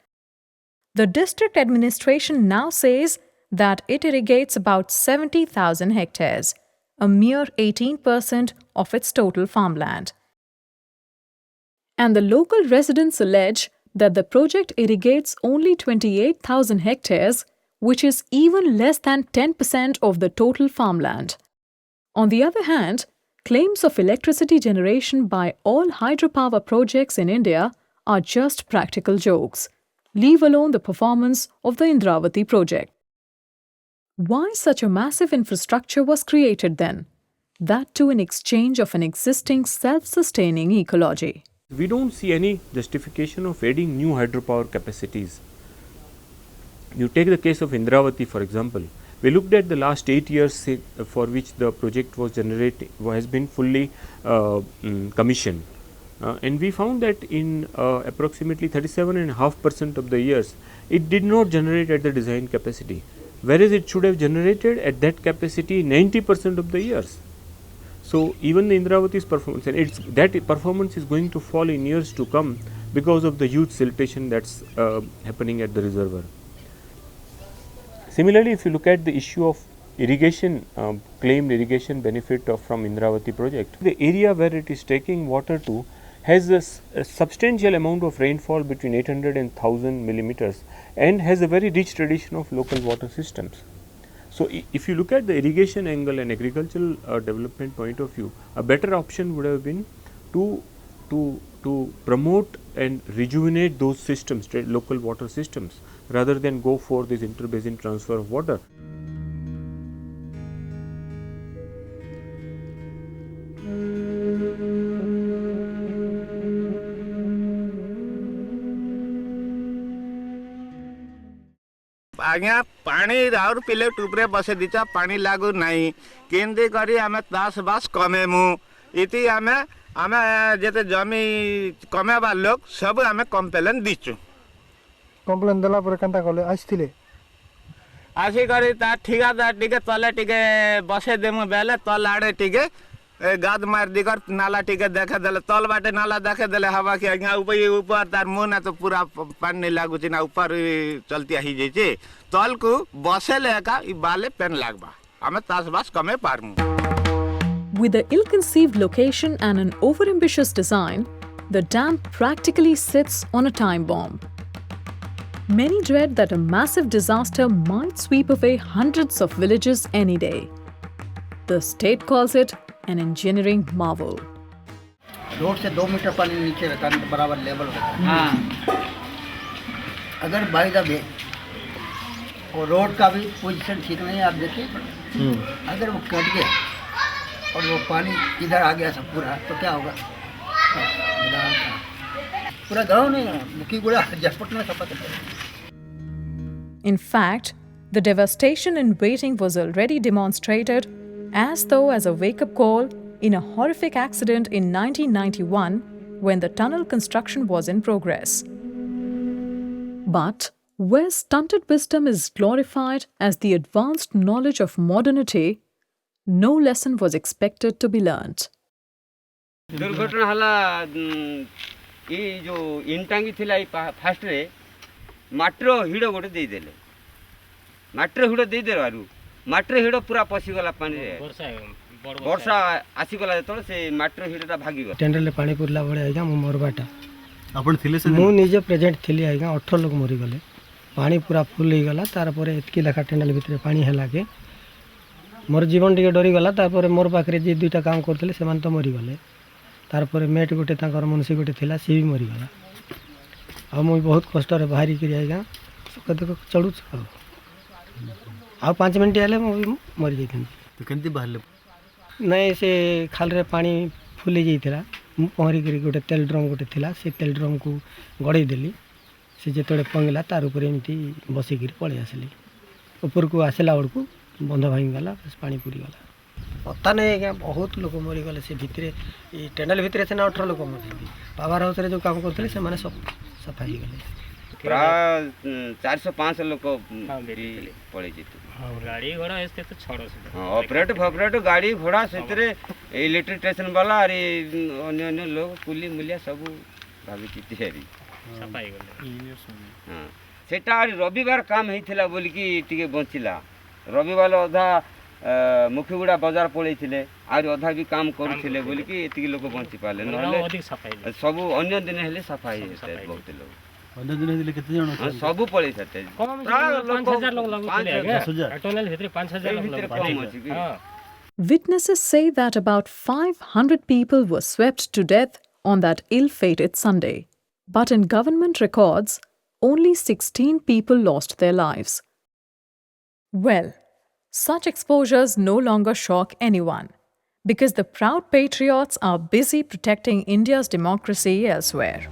The district administration now says that it irrigates about 70,000 hectares, a mere 18% of its total farmland. And the local residents allege that the project irrigates only 28,000 hectares, which is even less than 10% of the total farmland. On the other hand, claims of electricity generation by all hydropower projects in India are just practical jokes, leave alone the performance of the Indravati project. Why such a massive infrastructure was created then? That too in exchange of an existing self-sustaining ecology. We don't see any justification of adding new hydropower capacities. You take the case of Indravati, for example. We looked at the last 8 years for which the project has been fully commissioned. And we found that in approximately 37.5% of the years, it did not generate at the design capacity, whereas it should have generated at that capacity 90% of the years. So even the Indravati's performance, and that performance is going to fall in years to come because of the huge siltation that's happening at the reservoir. Similarly, if you look at the issue of irrigation, claimed irrigation benefit from Indravati project, the area where it is taking water to has a substantial amount of rainfall between 800 and 1000 millimeters and has a very rich tradition of local water systems. So if you look at the irrigation angle and agricultural development point of view, a better option would have been to promote and rejuvenate those systems, local water systems, rather than go for this interbasin transfer of water. आज्ञा पानी राउर पिले टुपरे बसे दीचा पानी लागू नहीं केंदे करी आमे दास बास कमेमु इति आमे जेते जमी कमेबा लोग सब आमे कंप्लेन दीचु कंप्लेन देला पर कंता कले आस्थिले आसी करी ता ठिकादार टिके तले टिके बसे देमु बेले तल आड़े टिके गाद मार दिकर नाला टिके देखे देले तल बाटे नाला देखे देले हवा के आज्ञा ऊपर तार मुंह ना तो पूरा पानी लागू छी ना ऊपर चलती ही जैसे तल को बसे लेका ई बाले पेन लागबा हमें तास बास कमे पारमु. With the ill-conceived location and an overambitious design, the dam practically sits on a time bomb. Many dread that a massive disaster might sweep away hundreds of villages any day. The state calls it an engineering marvel. Road से 2 metre पानी नीचे रहता है बराबर level होता है. अगर by the way और रोड का भी पोजीशन ठीक नहीं है आप देखिए अगर वो कट गया और वो पानी इधर आ गया सब पूरा तो क्या होगा पूरा गाँव नहीं मुखी गुड़ा झटपट में सब. In fact, the devastation in waiting was already demonstrated as though as a wake-up call in a horrific accident in 1991 when the tunnel construction was in progress. But where stunted wisdom is glorified as the advanced knowledge of modernity, no lesson was expected to be learnt. दुर्घटना हला ये जो इंटांगी थिला fast रे माट्रो हिडो गोटे दे देले माट्रो हिडो दे देवारु माट्रो हिडो पूरा पसी गला पानी रे वर्षा आसी गला तो से माट्रो हिडोटा भागी गला टेंडर ले पानी पुरला बडे आइगा मो मोरबाटा आपण थिले से मु निजे प्रेजेंट थिली आइगा 18 लोग मरि गले पानी पूरा फुल ही गला तार परे एतकी लेखा टेंडर भीतर पानी हला के मोर जीवन टिके डरी गला तार परे मोर पाखरे जे दुईटा काम करथले सेमान तो मरि गले तार परे मेट गोटे ताकर मुंशी गोटे थिला से भी मरि गला आ मु बहुत कष्ट रे बाहरी करी आइगा कदे को चढु छ आ 5 मिनिट आले मु मरि जइथन तो केंती बाहरले नहीं से खाल रे पानी फुली जाइथिला मु पहरी करी गोटे तेल ड्रम गोटे थिला से तेल ड्रम को गड़े देली से जेतोड़े पंगला तार ऊपर एमती बसी गिर पळे आसली ऊपर को आसला बड़को बंध भांगी गला बस पानी पूरी गला पता नहीं क्या बहुत लोग मरी गले से भितरे ये टेंडल भितरे से 18 लोग मरले पावर हाउस रे जो काम करथले से माने सब सफाई गले प्राय 400-500 लोग पड़े जेते गाड़ी घोड़ा इसके तो छोड़ो से ऑपरेट गाड़ी घोड़ा से इलेक्ट्रिक स्टेशन वाला अरे अन्य लोग कुली मुलिया सब भाभी चित्ती है सफाई गले हां सेटा रविवार काम हेथिला बोली कि टिके बंचिला रविवार अधा ମୁଖିଗୁଡ଼ା ବଜାର ପଳେଇଥିଲେ ଆହୁରି ଅଧା ବି କାମ କରୁଥିଲେ ବୋଲିକି ଏତିକି ଲୋକ ବଞ୍ଚି ପାରିଲେ ନହେଲେ ସବୁ ଅନ୍ୟ ଦିନ ହେଲେ ସଫା ହେଇଯାଇଥାଏ ବହୁତ ଲୋକ ଅନ୍ୟ ଦିନ ହେଇଥିଲେ କେତେ ଜଣ ସବୁ ପଳେଇ ସାରିଥାଏ Witnesses say that about 500 people were swept to death on that ill-fated Sunday. But in government records, only 16 people lost their lives. Well, such exposures no longer shock anyone, because the proud patriots are busy protecting India's democracy elsewhere.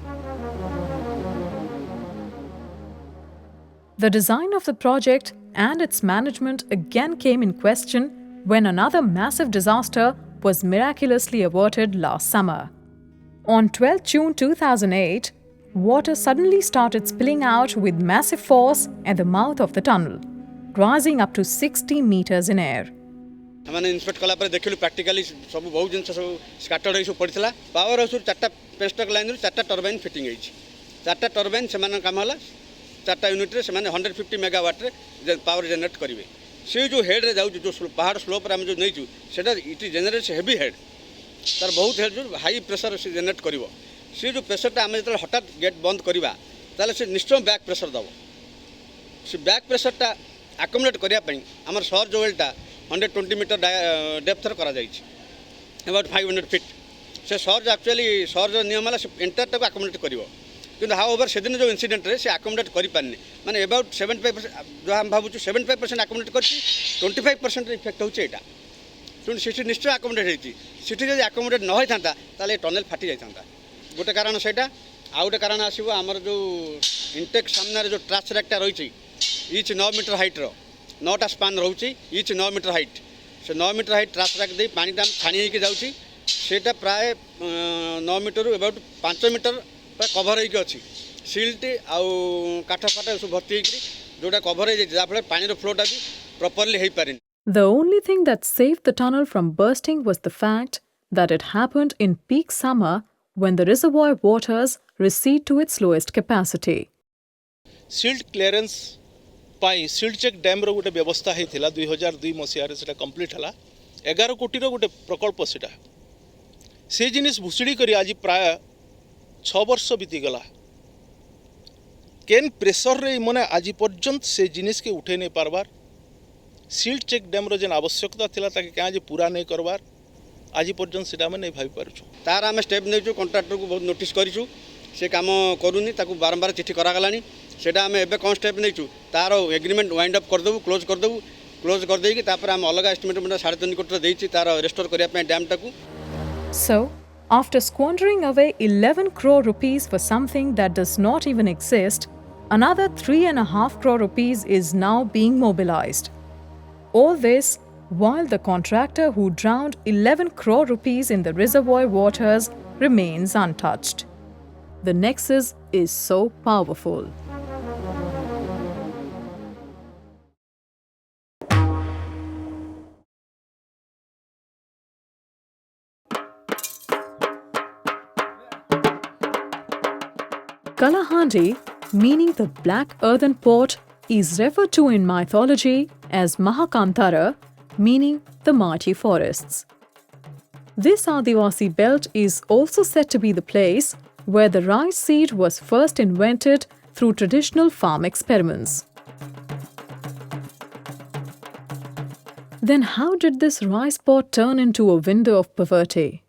The design of the project and its management again came in question when another massive disaster was miraculously averted last summer. On 12 June 2008, water suddenly started spilling out with massive force at the mouth of the tunnel, rising up to 60 meters in air. हमने inspect कला पर देखिलु practically सब बहुत जिन सब scattered सब पड़ता power house चार्टा पेस्टक लाइन चार्टा टर्बाइन फिटिंग होती चार्टा टर्बाइन से काम है चार्टा यूनिट से 150 मेगावाट पावर जेनेट करेंगे से जो हेड रे जाऊँ जो पहाड़ स्लोप आम जो नहीं सेटा इट जेनेरेट्स हेवी हेड तार बहुत हेड जो हाई प्रेशर से जेनेट कर सी जो प्रेसरटा आम जो हठात गेट बंद करवा ताले से निश्चय बैक प्रेशर दब से बैक प्रेशरटा आकोमोडेट करने आम सर्ज वेलटा 120 मीटर डेप्थर करा अबाउट 500 फीट से सर्ज एक्चुअली सर्ज नियम है एंटायर आकोमोडेट कर कि हाउ ओवर से दिन जो इनसीडेंट से आकोमोडेट कर पारनी माने अबाउट 75% जो हम भावुँ 75% आकोमोडेट कर 25% इफेक्ट होता शुण सीटी निश्चय आकोमोडेट होती सीटी जब आकोमोडेट न होता ताले टनेल फाटी जाता गोटे कारण से आउ गोटे कारण आसो आमर जो इंटेक सामने जो ट्रास रैकटा रही इच 9 मीटर हाइट्र 9टा स्पान रोचे इच 9 मीटर हाइट से 9 मीटर हाइट ट्रास रैक दे पानीटा छाणी होकर जाऊँगी सेटा प्राय 9 मीटर अबाउट 5 मीटर कभर होगी अच्छी सिल्ट आउ काठ फाट सब भर्ती जोटा कभर हो जाए पानी फ्लोटा भी प्रॉपर्ली हो पारे. The only thing that saved the tunnel from bursting was the fact that it happened in peak summer when the reservoir waters recede to its lowest capacity. Silt clearance पाई silt check dam रो गोटे व्यवस्था होता 2002 मसीह से complete है 11 कोटी गोटे प्रकल्प से जिनिस भुसुड़ी कर आज प्राय 6 वर्ष बीतीगला केन प्रेसर रे मैंने आज पर्यंत से जिनिस के उठे नहीं पार्बार सिल्ट चेक डैम रो जेन आवश्यकता थिला ताके क्या आज पूरा नहीं करबार आज पर्यंत से नहीं भाई पार्छु तार आम स्टेप नहीं कंट्राक्टर को बहुत नोटिस करूँ से काम करूनी ताकू बारंबार चिठी करागलानी सेटा आम एबे कौन स्टेप नहीं तार एग्रीमेंट वाइंड अप करदेबू क्लोज करदेकी आम अलग एस्टिमेट 3.5 कोटी देती तार रेस्टोर करने डैम टाकू. So, after squandering away 11 crore rupees for something that does not even exist, another 3.5 crore rupees is now being mobilized. All this while the contractor who drowned 11 crore rupees in the reservoir waters remains untouched. The nexus is so powerful. Kalahandi, meaning the black earthen pot, is referred to in mythology as Mahakantara, meaning the mighty forests. This Adivasi belt is also said to be the place where the rice seed was first invented through traditional farm experiments. Then how did this rice pot turn into a window of poverty?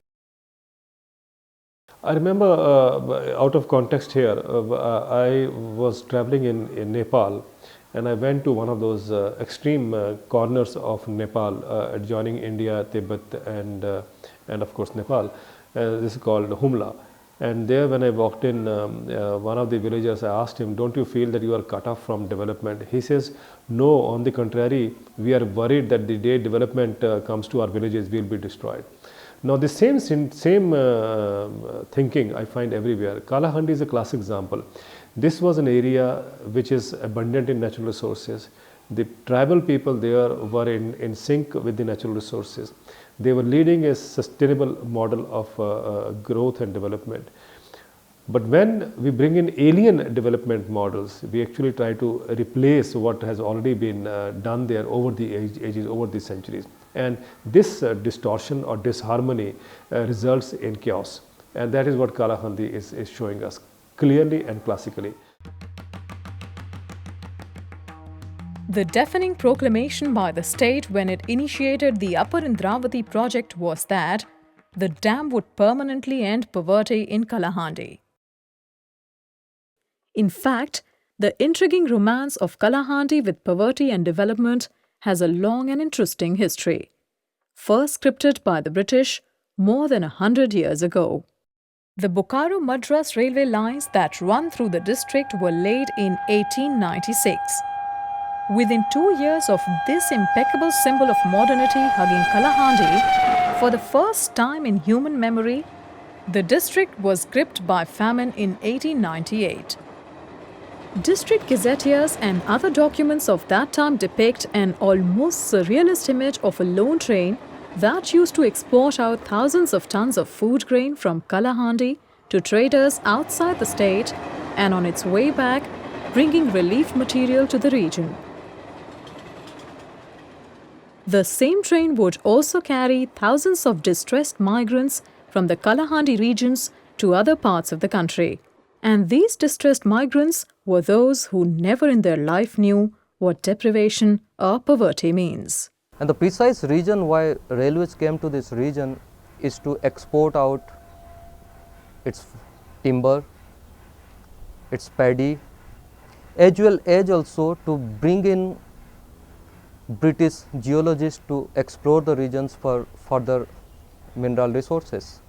I remember, out of context here, I was traveling in Nepal and I went to one of those extreme corners of Nepal adjoining India, Tibet and of course Nepal. This is called Humla. And there when I walked in, one of the villagers, I asked him, don't you feel that you are cut off from development? He says, no, on the contrary, we are worried that the day development comes to our villages, we will be destroyed. Now the same thinking I find everywhere. Kalahandi is a classic example. This was an area which is abundant in natural resources. The tribal people there were in sync with the natural resources. They were leading a sustainable model of growth and development. But when we bring in alien development models, we actually try to replace what has already been done there over the ages, over the centuries. And this distortion or disharmony results in chaos. And that is what Kalahandi is showing us clearly and classically. The deafening proclamation by the state when it initiated the Upper Indravati project was that the dam would permanently end poverty in Kalahandi. In fact, the intriguing romance of Kalahandi with poverty and development has a long and interesting history, first scripted by the British more than 100 years ago. The Bokaro-Madras railway lines that run through the district were laid in 1896. Within 2 years of this impeccable symbol of modernity hugging Kalahandi, for the first time in human memory, the district was gripped by famine in 1898. District gazetteers and other documents of that time depict an almost surrealist image of a lone train that used to export out thousands of tons of food grain from Kalahandi to traders outside the state and on its way back, bringing relief material to the region. The same train would also carry thousands of distressed migrants from the Kalahandi regions to other parts of the country. And these distressed migrants were those who never in their life knew what deprivation or poverty means. And the precise reason why railways came to this region is to export out its timber, its paddy, as well as also to bring in British geologists to explore the regions for further mineral resources.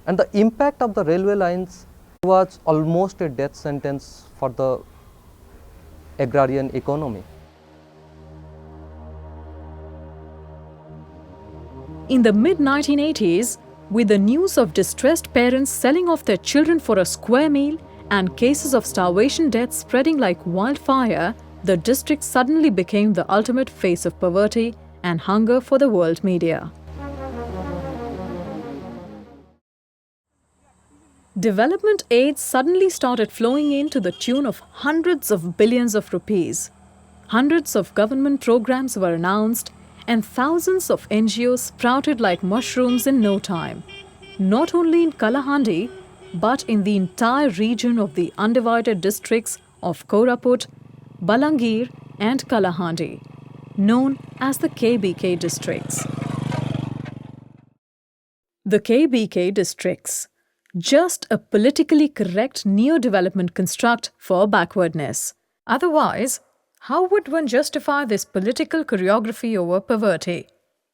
And the impact of the railway lines was almost a death sentence for the agrarian economy. In the mid-1980s, with the news of distressed parents selling off their children for a square meal and cases of starvation deaths spreading like wildfire, the district suddenly became the ultimate face of poverty and hunger for the world media. Development aid suddenly started flowing in to the tune of hundreds of billions of rupees. Hundreds of government programs were announced and thousands of NGOs sprouted like mushrooms in no time, not only in Kalahandi, but in the entire region of the undivided districts of Koraput, Balangir and Kalahandi, known as the KBK districts. The KBK districts, just a politically correct neo-development construct for backwardness. Otherwise, how would one justify this political choreography over poverty,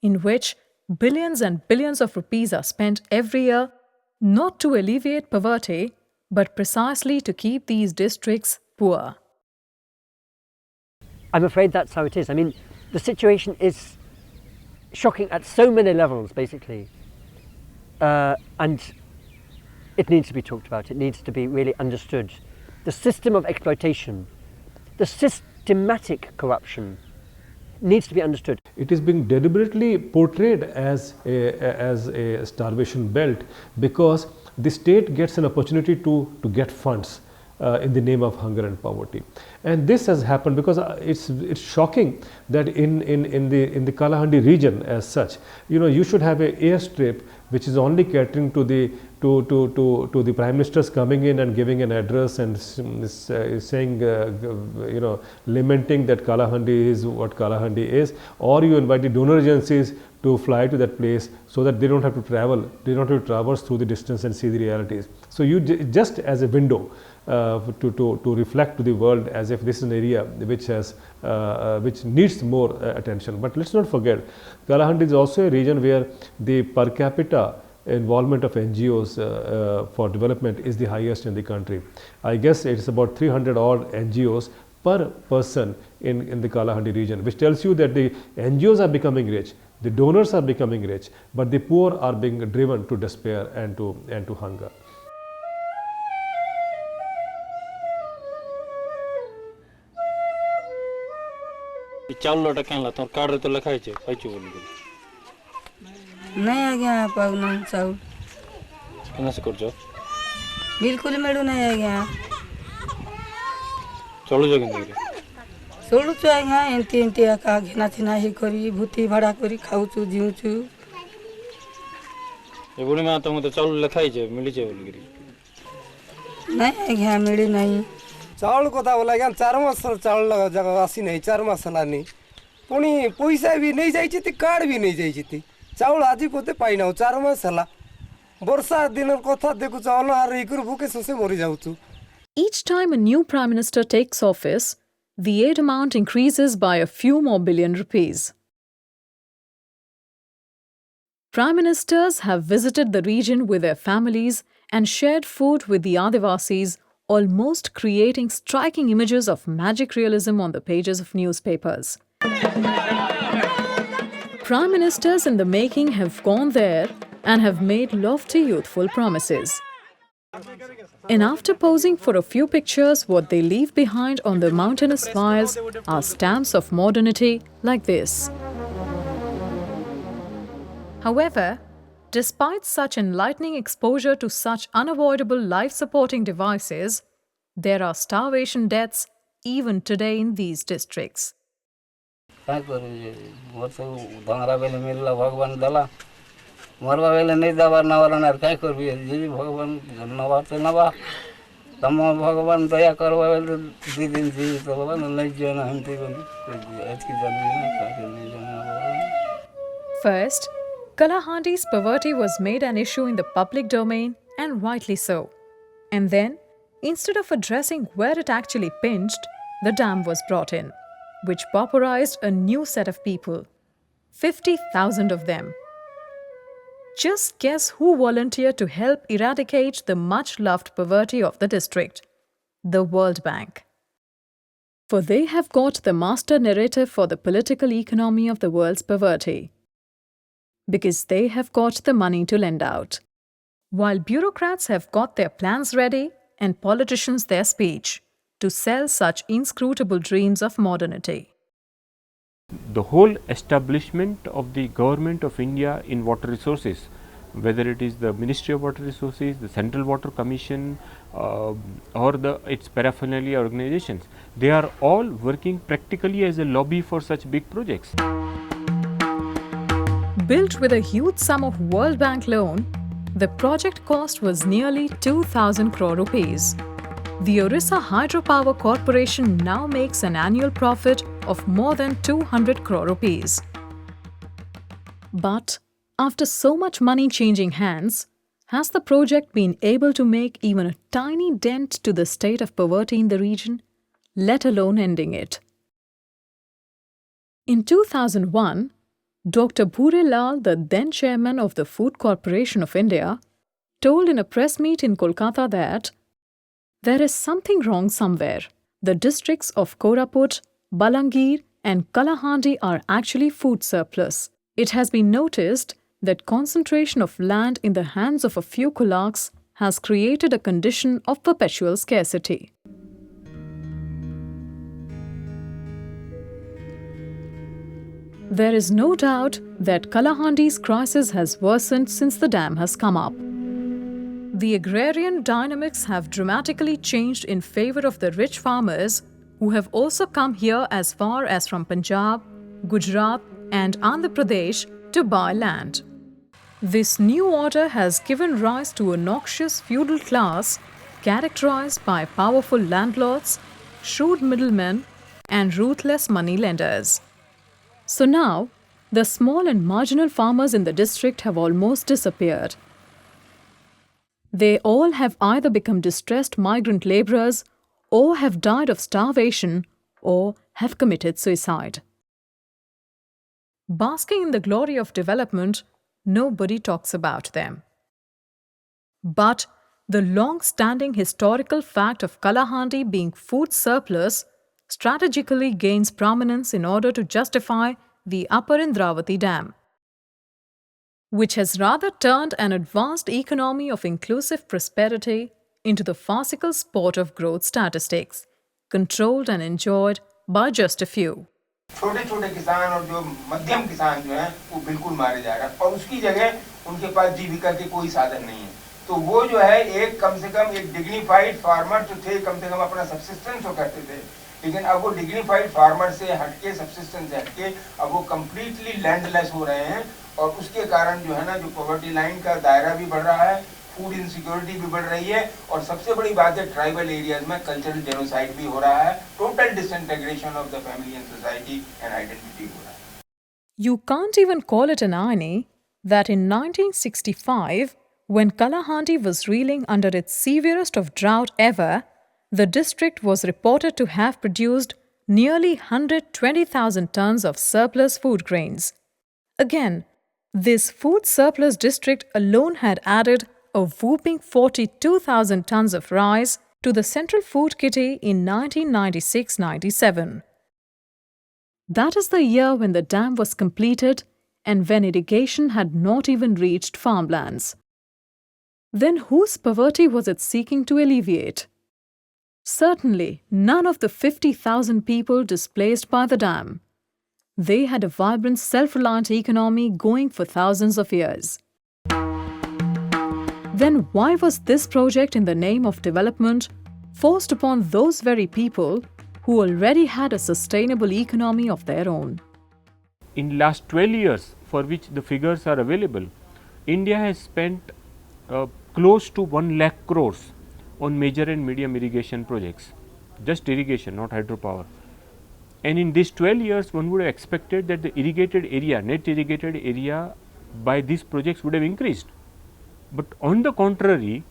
in which billions and billions of rupees are spent every year, not to alleviate poverty, but precisely to keep these districts poor? I'm afraid that's how it is. I mean, the situation is shocking at so many levels, basically. And it needs to be talked about. It needs to be really understood. The system of exploitation, the systematic corruption needs to be understood. It is being deliberately portrayed as a starvation belt because the state gets an opportunity to get funds in the name of hunger and poverty. And this has happened because it's shocking that in the Kalahandi region as such, you should have an airstrip which is only catering to the prime ministers coming in and giving an address and saying lamenting that Kalahandi is what Kalahandi is, or you invite the donor agencies to fly to that place so that they don't have to travel, they don't have to traverse through the distance and see the realities. So you just as a window to reflect to the world as if this is an area which needs more attention. But let's not forget, Kalahandi is also a region where the per capita involvement of NGOs for development is the highest in the country. I guess it's about 300 odd NGOs per person in the Kalahandi region, which tells you that the NGOs are becoming rich, the donors are becoming rich, but the poor are being driven to despair and to hunger. ଚାଉଳଟା କାହିଁଲା ତୋର କାର୍ଡରେ ତ ଲେଖା ହେଇଛି ପାଇଛୁ ବୋଲି ନାଇଁ ଆଜ୍ଞା ପାଉନା ଚାଉଳ କେମିତି କରୁଛ बिल्कुल मिलूना आज्ञा ଚଳୁଛ କେମିତି? ଚଳୁଛୁ ଆଜ୍ଞା ଏମିତି ଏମିତି ଏକା ଘିନା ଚିନା ହେଇ କରି ଭୂତି ଭଡ଼ା କରି ଖାଉଛୁ ଜିଉଛୁ। ଏ ବୁଢ଼ୀ ମା ତମକୁ ତ ଚାଉଳ ଲେଖାଇଛେ ମିଳିଛେ ବୋଲିକିରି। ନାଇଁ ଆଜ୍ଞା ମିଳି ନାହିଁ। ଚାଉଳ କଥା ବୋଲେ ଆଜ୍ଞା 4 ମାସ ଚାଉଳ ଯାକ ଆସିନାହିଁ 4 ମାସ ହେଲାନି। ପୁଣି ପଇସା ବି ନେଇଯାଇଛି କାର୍ଡ଼ ବି ନେଇଯାଇଛି ଚାଉଳ ଆଜି ପୋତେ ପାଇନାଉ 4 ମାସ ହେଲା। ବର୍ଷା ଦିନର କଥା ଦେଖୁଛ ଅନହାର ହେଇକରି ଭୁକେ ଶୋଷେ ମରିଯାଉଛୁ। Each time a new Prime Minister takes office, the aid amount increases by a few more billion rupees. Prime Ministers have visited the region with their families and shared food with the Adivasis, almost creating striking images of magic realism on the pages of newspapers. Prime Ministers in the making have gone there and have made lofty youthful promises. And after posing for a few pictures, what they leave behind on the mountainous files are stamps of modernity like this. However, despite such enlightening exposure to such unavoidable life-supporting devices, there are starvation deaths even today in these districts. मरवा बेले नहीं दबार noir ना क्या कर भी जी भगवान noir से नवा तम भगवान दया करवा बेले 2 दिन जी तो भगवान नहीं जाना हम ते आज की जन्म ना नहीं जाना। First, Kalahandi's poverty was made an issue in the public domain, and rightly so. And then, instead of addressing where it actually pinched, the dam was brought in, which pauperized a new set of people, 50,000 of them. Just guess who volunteered to help eradicate the much-loved poverty of the district? The World Bank. For they have got the master narrative for the political economy of the world's poverty. Because they have got the money to lend out. While bureaucrats have got their plans ready and politicians their speech to sell such inscrutable dreams of modernity. The whole establishment of the government of India in water resources, whether it is the Ministry of Water Resources, the Central Water Commission or its paraphernalia organizations, they are all working practically as a lobby for such big projects. Built with a huge sum of World Bank loan, the project cost was nearly 2,000 crore rupees. The Orissa Hydropower Corporation now makes an annual profit of more than 200 crore rupees. But after so much money changing hands, has the project been able to make even a tiny dent to the state of poverty in the region, let alone ending it? In 2001, Dr. Bhure Lal, the then chairman of the Food Corporation of India, told in a press meet in Kolkata that there is something wrong somewhere. The districts of Koraput, Balangir and Kalahandi are actually food surplus. It has been noticed that concentration of land in the hands of a few kulaks has created a condition of perpetual scarcity. There is no doubt that Kalahandi's crisis has worsened since the dam has come up. The agrarian dynamics have dramatically changed in favor of the rich farmers who have also come here as far as from Punjab, Gujarat and Andhra Pradesh to buy land. This new order has given rise to a noxious feudal class characterized by powerful landlords, shrewd middlemen and ruthless money lenders. So now, the small and marginal farmers in the district have almost disappeared. They all have either become distressed migrant laborers or have died of starvation or have committed suicide. Basking in the glory of development, nobody talks about them. But the long-standing historical fact of Kalahandi being food surplus strategically gains prominence in order to justify the Upper Indravati Dam, which has rather turned an advanced economy of inclusive prosperity into the farcical sport of growth statistics, controlled and enjoyed by just a few. छोटे छोटे किसान और जो मध्यम किसान जो है वो बिल्कुल मारे जा रहे हैं और उसकी जगह उनके पास जीविका के कोई साधन नहीं है। तो वो जो है एक कम से कम एक डिग्निफाइड फार्मर जो थे, कम से कम अपना सब्सिस्टेंस वो करते थे, लेकिन अब वो डिग्निफाइड फार्मर से हटके, सब्सिस्टेंस से हटके अब वो कम्प्लीटली लैंडलेस हो रहे हैं, और उसके कारण जो है ना, जो पॉवर्टी लाइन का दायरा भी बढ़ रहा है, फूड इनसिक्योरिटी भी बढ़ रही है, और सबसे बड़ी बात है ट्राइबल एरियाज में कल्चरल जेनोसाइड भी हो रहा है, total disintegration of the family and society and identity हो रहा है. You can't even call it an irony that in 1965, when Kalahandi was reeling under its severest of drought ever, the district was reported to have produced nearly 120,000 tons of surplus food grains. Again, this food surplus district alone had added a whooping 42,000 tons of rice to the central food kitty in 1996-97. That is the year when the dam was completed and when irrigation had not even reached farmlands. Then whose poverty was it seeking to alleviate? Certainly none of the 50,000 people displaced by the dam. They had a vibrant, self-reliant economy going for thousands of years. Then why was this project in the name of development forced upon those very people who already had a sustainable economy of their own? In last 12 years, for which the figures are available, India has spent close to 1 lakh crores on major and medium irrigation projects, just irrigation, not hydropower. And in these 12 years, one would have expected that the irrigated area, net irrigated area by these projects would have increased. But on the contrary,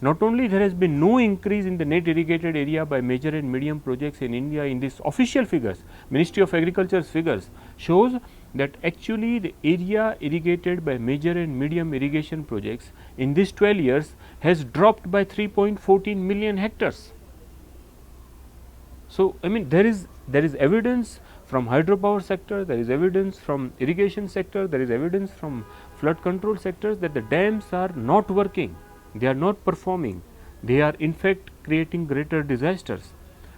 not only there has been no increase in the net irrigated area by major and medium projects in India in these official figures, Ministry of Agriculture's figures shows that actually the area irrigated by major and medium irrigation projects in these 12 years has dropped by 3.14 million hectares. So, I mean there is evidence from hydropower sector, there is evidence from irrigation sector, there is evidence from flood control sectors that the dams are not working. They are not performing, they are in fact creating greater disasters.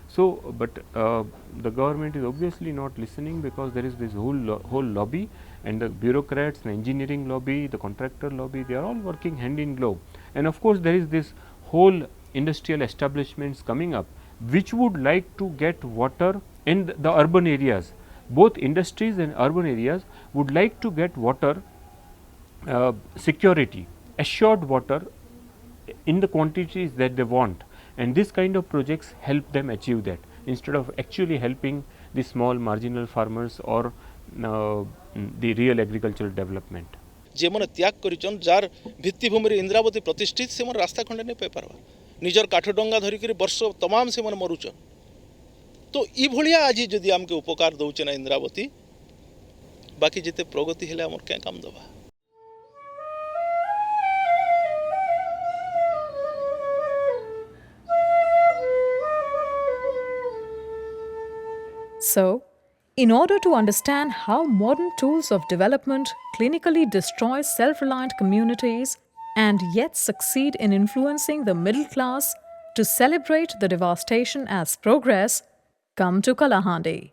So, but the government is obviously not listening, because there is this whole lobby, and the bureaucrats, the engineering lobby, the contractor lobby, they are all working hand in glove. And of course, there is this whole industrial establishments coming up, which would like to get water in the urban areas. Both industries and urban areas would like to get water security, assured water in the quantities that they want, and this kind of projects help them achieve that, instead of actually helping the small marginal farmers or the real agricultural development. जे मन त्याग करिचन jar भित्तिभूमि Indravati प्रतिष्ठित से मन रास्ता खंडे नहीं पाई पारबा, निजर काठ डंगा धरिक वर्ष तमाम से मन मरुचन. तो ई भलिया आज जदि आमके उपकार दउचे ना इंद्रावती, बाकी जिते प्रगति हेले हमर क्या काम दबा. So, in order to understand how modern tools of development clinically destroy self-reliant communities and yet succeed in influencing the middle class to celebrate the devastation as progress, come to Kalahandi.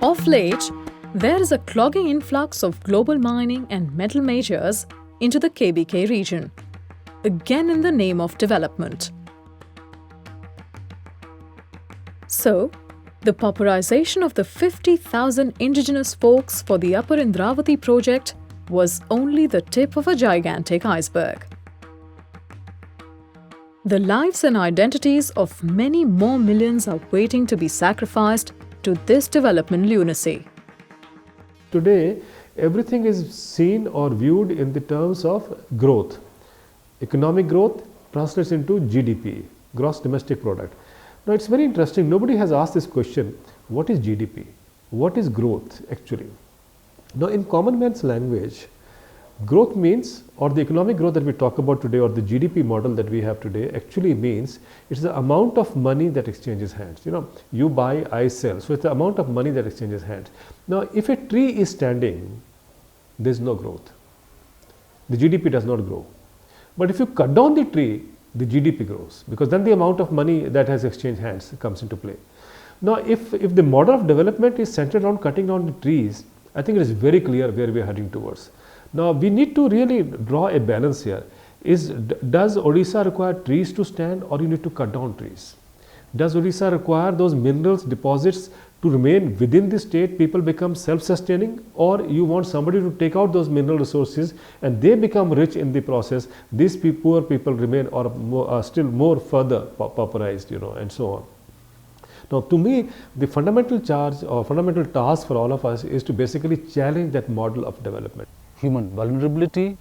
Of late, there is a clogging influx of global mining and metal majors into the KBK region, again in the name of development. So, the pauperization of the 50,000 indigenous folks for the Upper Indravati project was only the tip of a gigantic iceberg. The lives and identities of many more millions are waiting to be sacrificed to this development lunacy. Today, everything is seen or viewed in the terms of growth. Economic growth translates into GDP, gross domestic product. Now, it's very interesting, nobody has asked this question, what is GDP? What is growth actually? Now, in common man's language, growth means, or the economic growth that we talk about today, or the GDP model that we have today actually means it's the amount of money that exchanges hands. You know, you buy, I sell. So, it's the amount of money that exchanges hands. Now, if a tree is standing, there is no growth. The GDP does not grow. But if you cut down the tree, the GDP grows, because then the amount of money that has exchanged hands comes into play. Now, if the model of development is centered on cutting down the trees, I think it is very clear where we are heading towards. Now, we need to really draw a balance here. is, does Odisha require trees to stand, or you need to cut down trees? Does Odisha require those minerals deposits to remain within the state, people become self-sustaining, or you want somebody to take out those mineral resources and they become rich in the process? These poor people remain, or are still more further pauperized, you know, and so on. Now, to me, the fundamental charge or fundamental task for all of us is to basically challenge that model of development. Human vulnerability,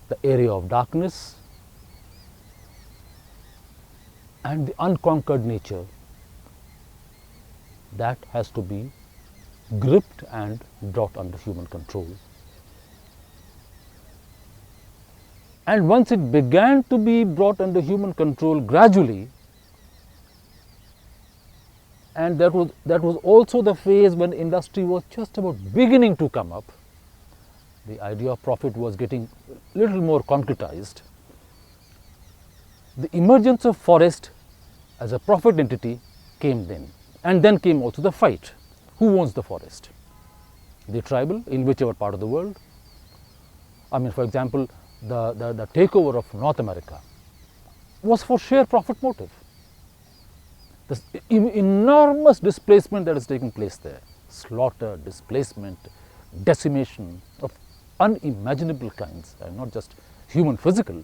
the area of darkness, and the unconquered nature, that has to be gripped and brought under human control. And once it began to be brought under human control gradually, and that was also the phase when industry was just about beginning to come up, the idea of profit was getting a little more concretized. The emergence of forest as a profit entity came then. And then came also the fight. Who owns the forest? The tribal, in whichever part of the world. I mean, for example, the takeover of North America was for sheer profit motive. The enormous displacement that is taking place there, slaughter, displacement, decimation of unimaginable kinds, and not just human physical,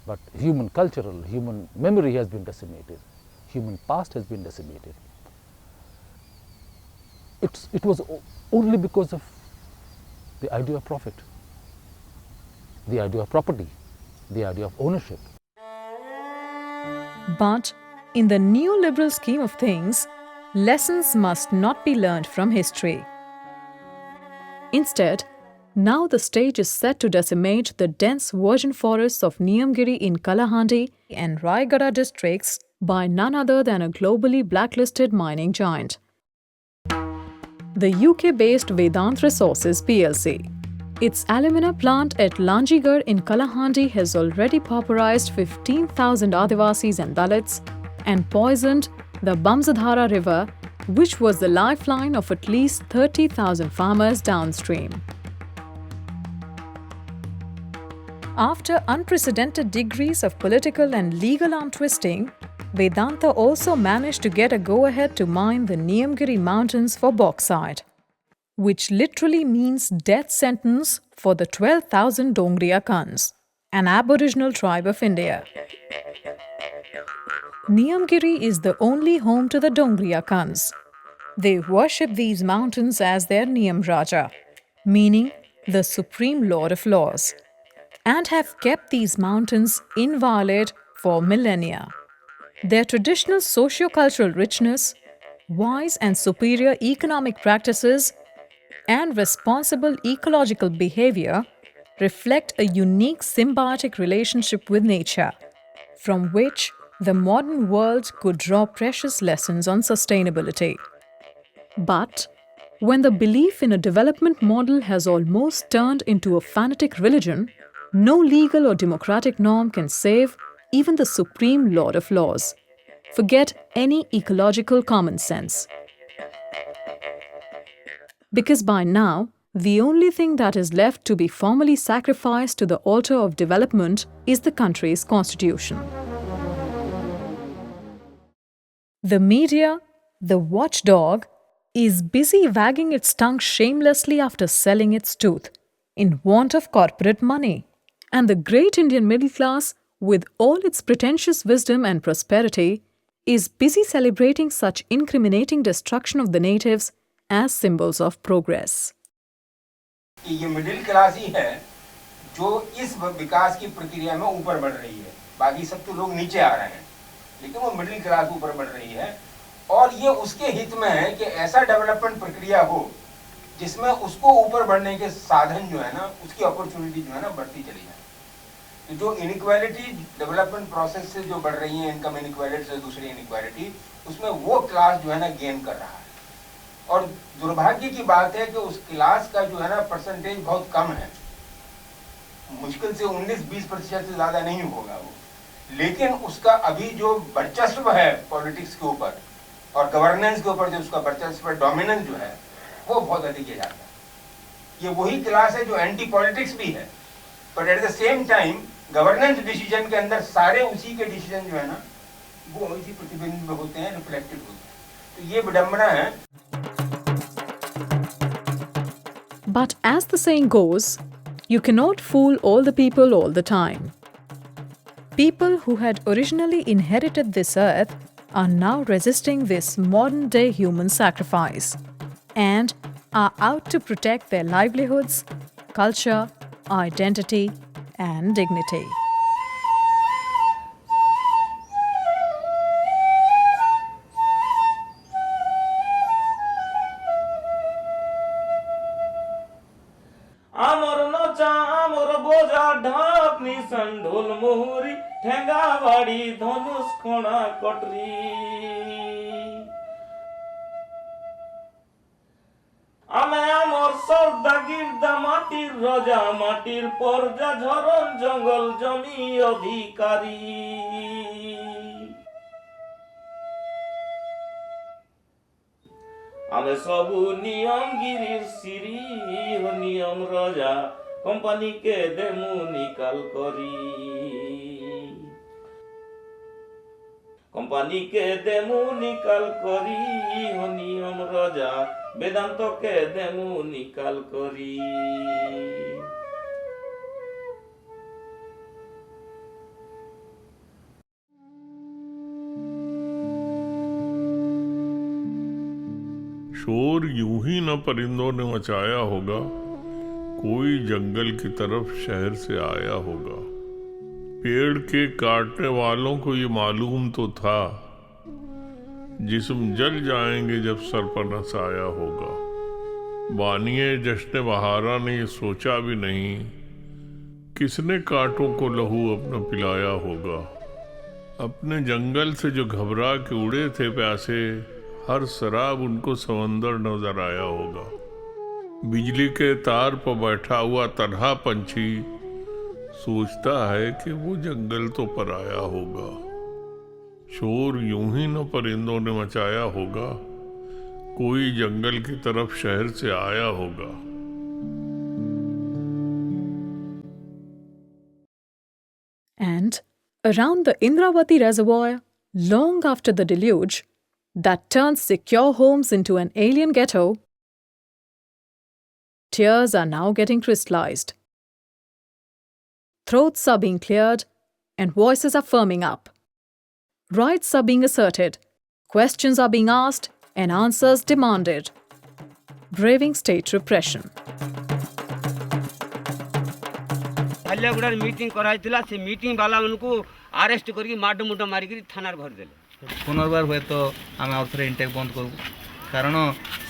but human cultural, human memory has been decimated, human past has been decimated. It was only because of the idea of profit, the idea of property, the idea of ownership. But in the neoliberal scheme of things, lessons must not be learned from history. Instead, now the stage is set to decimate the dense virgin forests of Niyamgiri in Kalahandi and Rayagada districts by none other than a globally blacklisted mining giant, the UK-based Vedant Resources plc. Its alumina plant at Lanjigarh in Kalahandi has already pauperized 15,000 Adivasis and Dalits and poisoned the Bamsadhara river, which was the lifeline of at least 30,000 farmers downstream. After unprecedented degrees of political and legal arm twisting, Vedanta also managed to get a go-ahead to mine the Niyamgiri mountains for bauxite, which literally means death sentence for the 12,000 Dongriya Khans, an aboriginal tribe of India. Niyamgiri is the only home to the Dongriya Khans. They worship these mountains as their Niyam Raja, meaning the supreme lord of laws, and have kept these mountains inviolate for millennia. Their traditional socio-cultural richness, wise and superior economic practices, and responsible ecological behavior reflect a unique symbiotic relationship with nature, from which the modern world could draw precious lessons on sustainability. But when the belief in a development model has almost turned into a fanatic religion, no legal or democratic norm can save even the supreme lord of laws. Forget any ecological common sense. Because by now, the only thing that is left to be formally sacrificed to the altar of development is the country's constitution. The media, the watchdog, is busy wagging its tongue shamelessly after selling its tooth, in want of corporate money. And the great Indian middle class, with all its pretentious wisdom and prosperity, is busy celebrating such incriminating destruction of the natives as symbols of progress. ये middle class ही है जो इस विकास की प्रक्रिया में ऊपर बढ़ रही है, बाकी सब तो लोग नीचे आ रहे हैं, लेकिन वो मिडिल क्लास ऊपर बढ़ रही है और ये उसके हित में है कि ऐसा डेवलपमेंट प्रक्रिया हो जिसमें उसको ऊपर बढ़ने के साधन जो है ना, उसकी अपॉर्चुनिटी जो है ना बढ़ती चली जाए। तो जो इनइक्वालिटी डेवलपमेंट प्रोसेस से जो बढ़ रही है, इनकम इनइक्वालिटी से दूसरी इनइक्वालिटी, उसमें वो क्लास जो है ना गेन कर रहा है। और दुर्भाग्य की बात है कि उस क्लास का जो है ना परसेंटेज बहुत कम है, मुश्किल से 19-20% से ज़्यादा नहीं होगा वो, लेकिन उसका अभी जो वर्चस्व है पॉलिटिक्स के ऊपर और गवर्नेंस के ऊपर, जो उसका वर्चस्व डोमिनेंस जो है वो बहुत अधिक है जाता है। ये वही क्लास है जो एंटी पॉलिटिक्स भी है, पर at the same time governance decision के अंदर सारे उसी के डिसीजन जो है ना वो इसी प्रतिबिंब होते हैं, रिफ्लेक्टेड होते हैं। तो ये विडंबना है। But as the saying goes, you cannot fool all the people all the time. People who had originally inherited this earth are now resisting this modern-day human sacrifice and are out to protect their livelihoods, culture, identity, and dignity. आमर नचा आमर बोझा ढापनी संढोल मोहरी ठेंगा बाड़ी धनुष कोणा कटरी आमे आमर सरदा गिरदा माटिर राजा माटिर परजा झरन जंगल जमी अधिकारी आमे सबु नियम गिरिर सिरी हो नियम राजा कंपनी के देमु निकाल करी कंपनी के देमु निकाल करी हो नियम राजा वेदांत के देमु निकाल करी शोर यूं ही न परिंदों ने मचाया होगा, कोई जंगल की तरफ शहर से आया होगा। पेड़ के काटने वालों को ये मालूम तो था, जिस्म जल जाएंगे जब सर पर न साया होगा। बानिए जश्न बहारा ने ये सोचा भी नहीं, किसने कांटों को लहू अपना पिलाया होगा। अपने जंगल से जो घबरा के उड़े थे प्यासे, हर शराब उनको समंदर नजर आया होगा। बिजली के तार पर बैठा हुआ तन्हा पंछी सोचता है कि वो जंगल तो पराया होगा। शोर यूं ही न परिंदों ने मचाया होगा, कोई जंगल की तरफ शहर से आया होगा। And around the Indravati reservoir, long after the deluge, that turned secure homes into an alien ghetto, tears are now getting crystallized. Throats are being cleared and voices are firming up. Rights are being asserted, questions are being asked and answers demanded. Braving state repression. Halleguda meeting कराइला से meeting वाला उनको arrest करके माडो मुडो मारिक थाना भर देले। पुनर्बार हुए तो आम आउ थे इंटेक बंद करूँ, कारण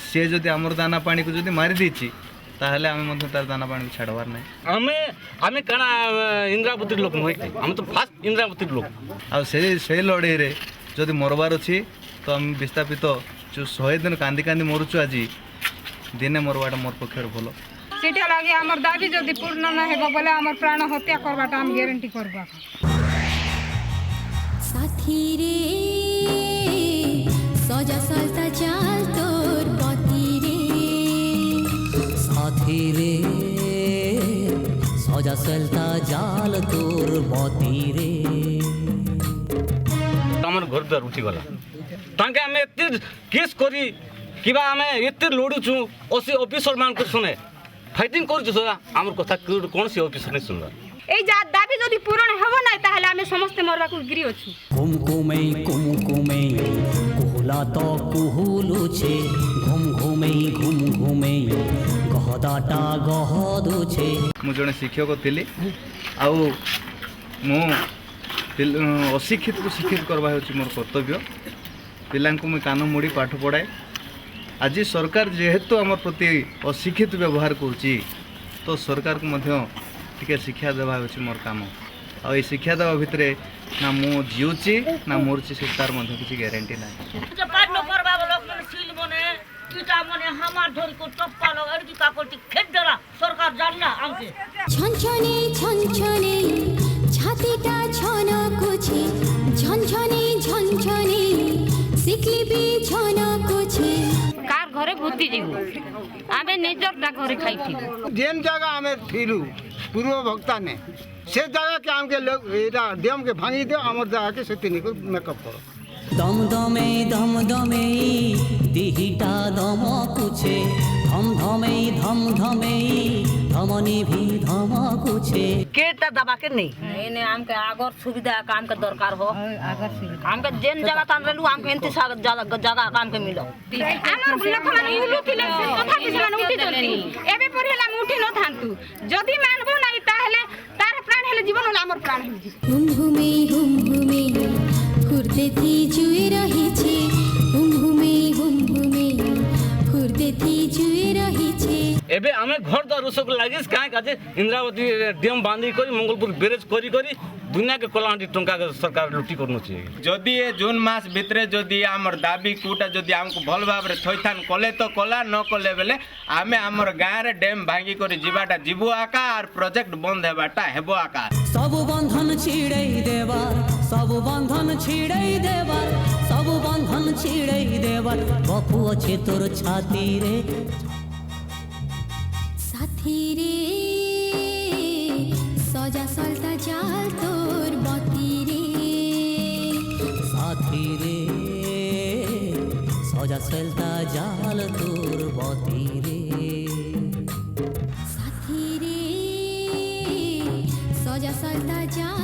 सी जदि आमर दाना पानी को जदि मारी देछि ताहले आमे तार दाना पानी को छाड़वार नहीं। आमे काना इंद्रावती लोक नुहे, आम तो फास्ट इंद्रावती लोक आ से लड़ाई रे जदि मरबार अच्छी तो आम विस्थापित जो 100 दिन कांदी कांदी मरुचु आज दिने मरवाटा मोर पक्षर भल। सेटा लागे हमर दाबी जदि पूर्ण न हेबो बोले हमर प्राण हत्या करबाटा हम गारंटी करबा। साथी रे सजा सालता चाल तोर पति रे, साथी रे सजा सालता जाल तोर पति रे। हमर घर द्वार उठी गला तांके हमें एते केस करी किबा हमें एते लड़ुछु ओसी ऑफिसर मान को सुने फाइटिंग करू छ हमर कथा कोन से ऑफिसर ने सुनबा। এই দাবি যদি পূরণ হবে না তাহলে আমি সমস্ত মরবাকু গিরি অছু। কুমকুমেই কুমকুমেই কুহুলা তো কুহুলুছে, ঘুম ঘুমেই ঘুম ঘুমেই গহদাটা গহদুছে। मु जने शिक्षक थिली आउ मु अशिक्षित को शिक्षित करबा होची मोर कर्तव्य। पिलांको मु कान मोड़ी पाठ पढ़ाए। आज सरकार जेहेतु आम प्रति अशिक्षित व्यवहार करुच्ची तो सरकार को मध्य टिके शिक्षा देवा होची मोर काम। आ ए शिक्षा देवा भितर ना मु जीउची ना मोरची से तार मध्य किसी गारंटी ना। जे पाठ न करबा लोग मन सील मने ईटा मने हमार धर को टप्पा लग अरजी काकोटी खेत देला सरकार जानला आमके। छनछने छनछने छातीटा छनकुछे, झनझने झनझने सिकलिबी छनकुछे। कार घरे भूति जीवु आमे निजरटा घरे खाइथिबु। जेन जगह आमे थिलु पूर्व वक्ता ने से जगह के आम के लोग डैम के भांगी दियो आमर जगह के से तीन को मेकअप करो दम दमे दिहिटा दम कुछे धम धमे धमनी भी धम कुछे केटा दबा के नहीं एने आम के आगर सुविधा काम के दरकार हो आम के जेन जगह तान रेलू आम के एंती जगह काम के मिलो हमर लोक माने उलु थिले कथा किसान उठी चलती एबे परेला उठी न थांतु जदी मानबो नाही ताहले तार प्राण हेले जीवन होला हमर प्राण हेले हुम हुमे खुर्दे थी जुए रही छे हुम हुमे खुर्दे थी जुए रही छे एबे आमे घर द्वार रुसक लागिस काहे काजे इंद्रावती डैम बांधी करी मंगलपुर बैरेज करी दुनिया के कलाहांडी टंका के सरकार लुटी करनो चाहिए जदि ए जून मास भितरे जदि आमर दाबी कुटा जदि हमको भल भाव रे थैथान कले तो कला न कले बेले आमे आमर गाँ रे डैम भांगी करी जीवाटा जीवो आका और प्रोजेक्ट बंद हेबाटा हेबो आका सब बंधन छिड़ै देबार सब बंधन छिड़ै देबार सब बंधन छिड़ै देबार बपु अछि तोर छाती रे साथी रे सजा सल्टा जाल तोर बती रे साथी रे सजा सल्टा जाल तोर बती रे साथी रे सजा सल्टा जाल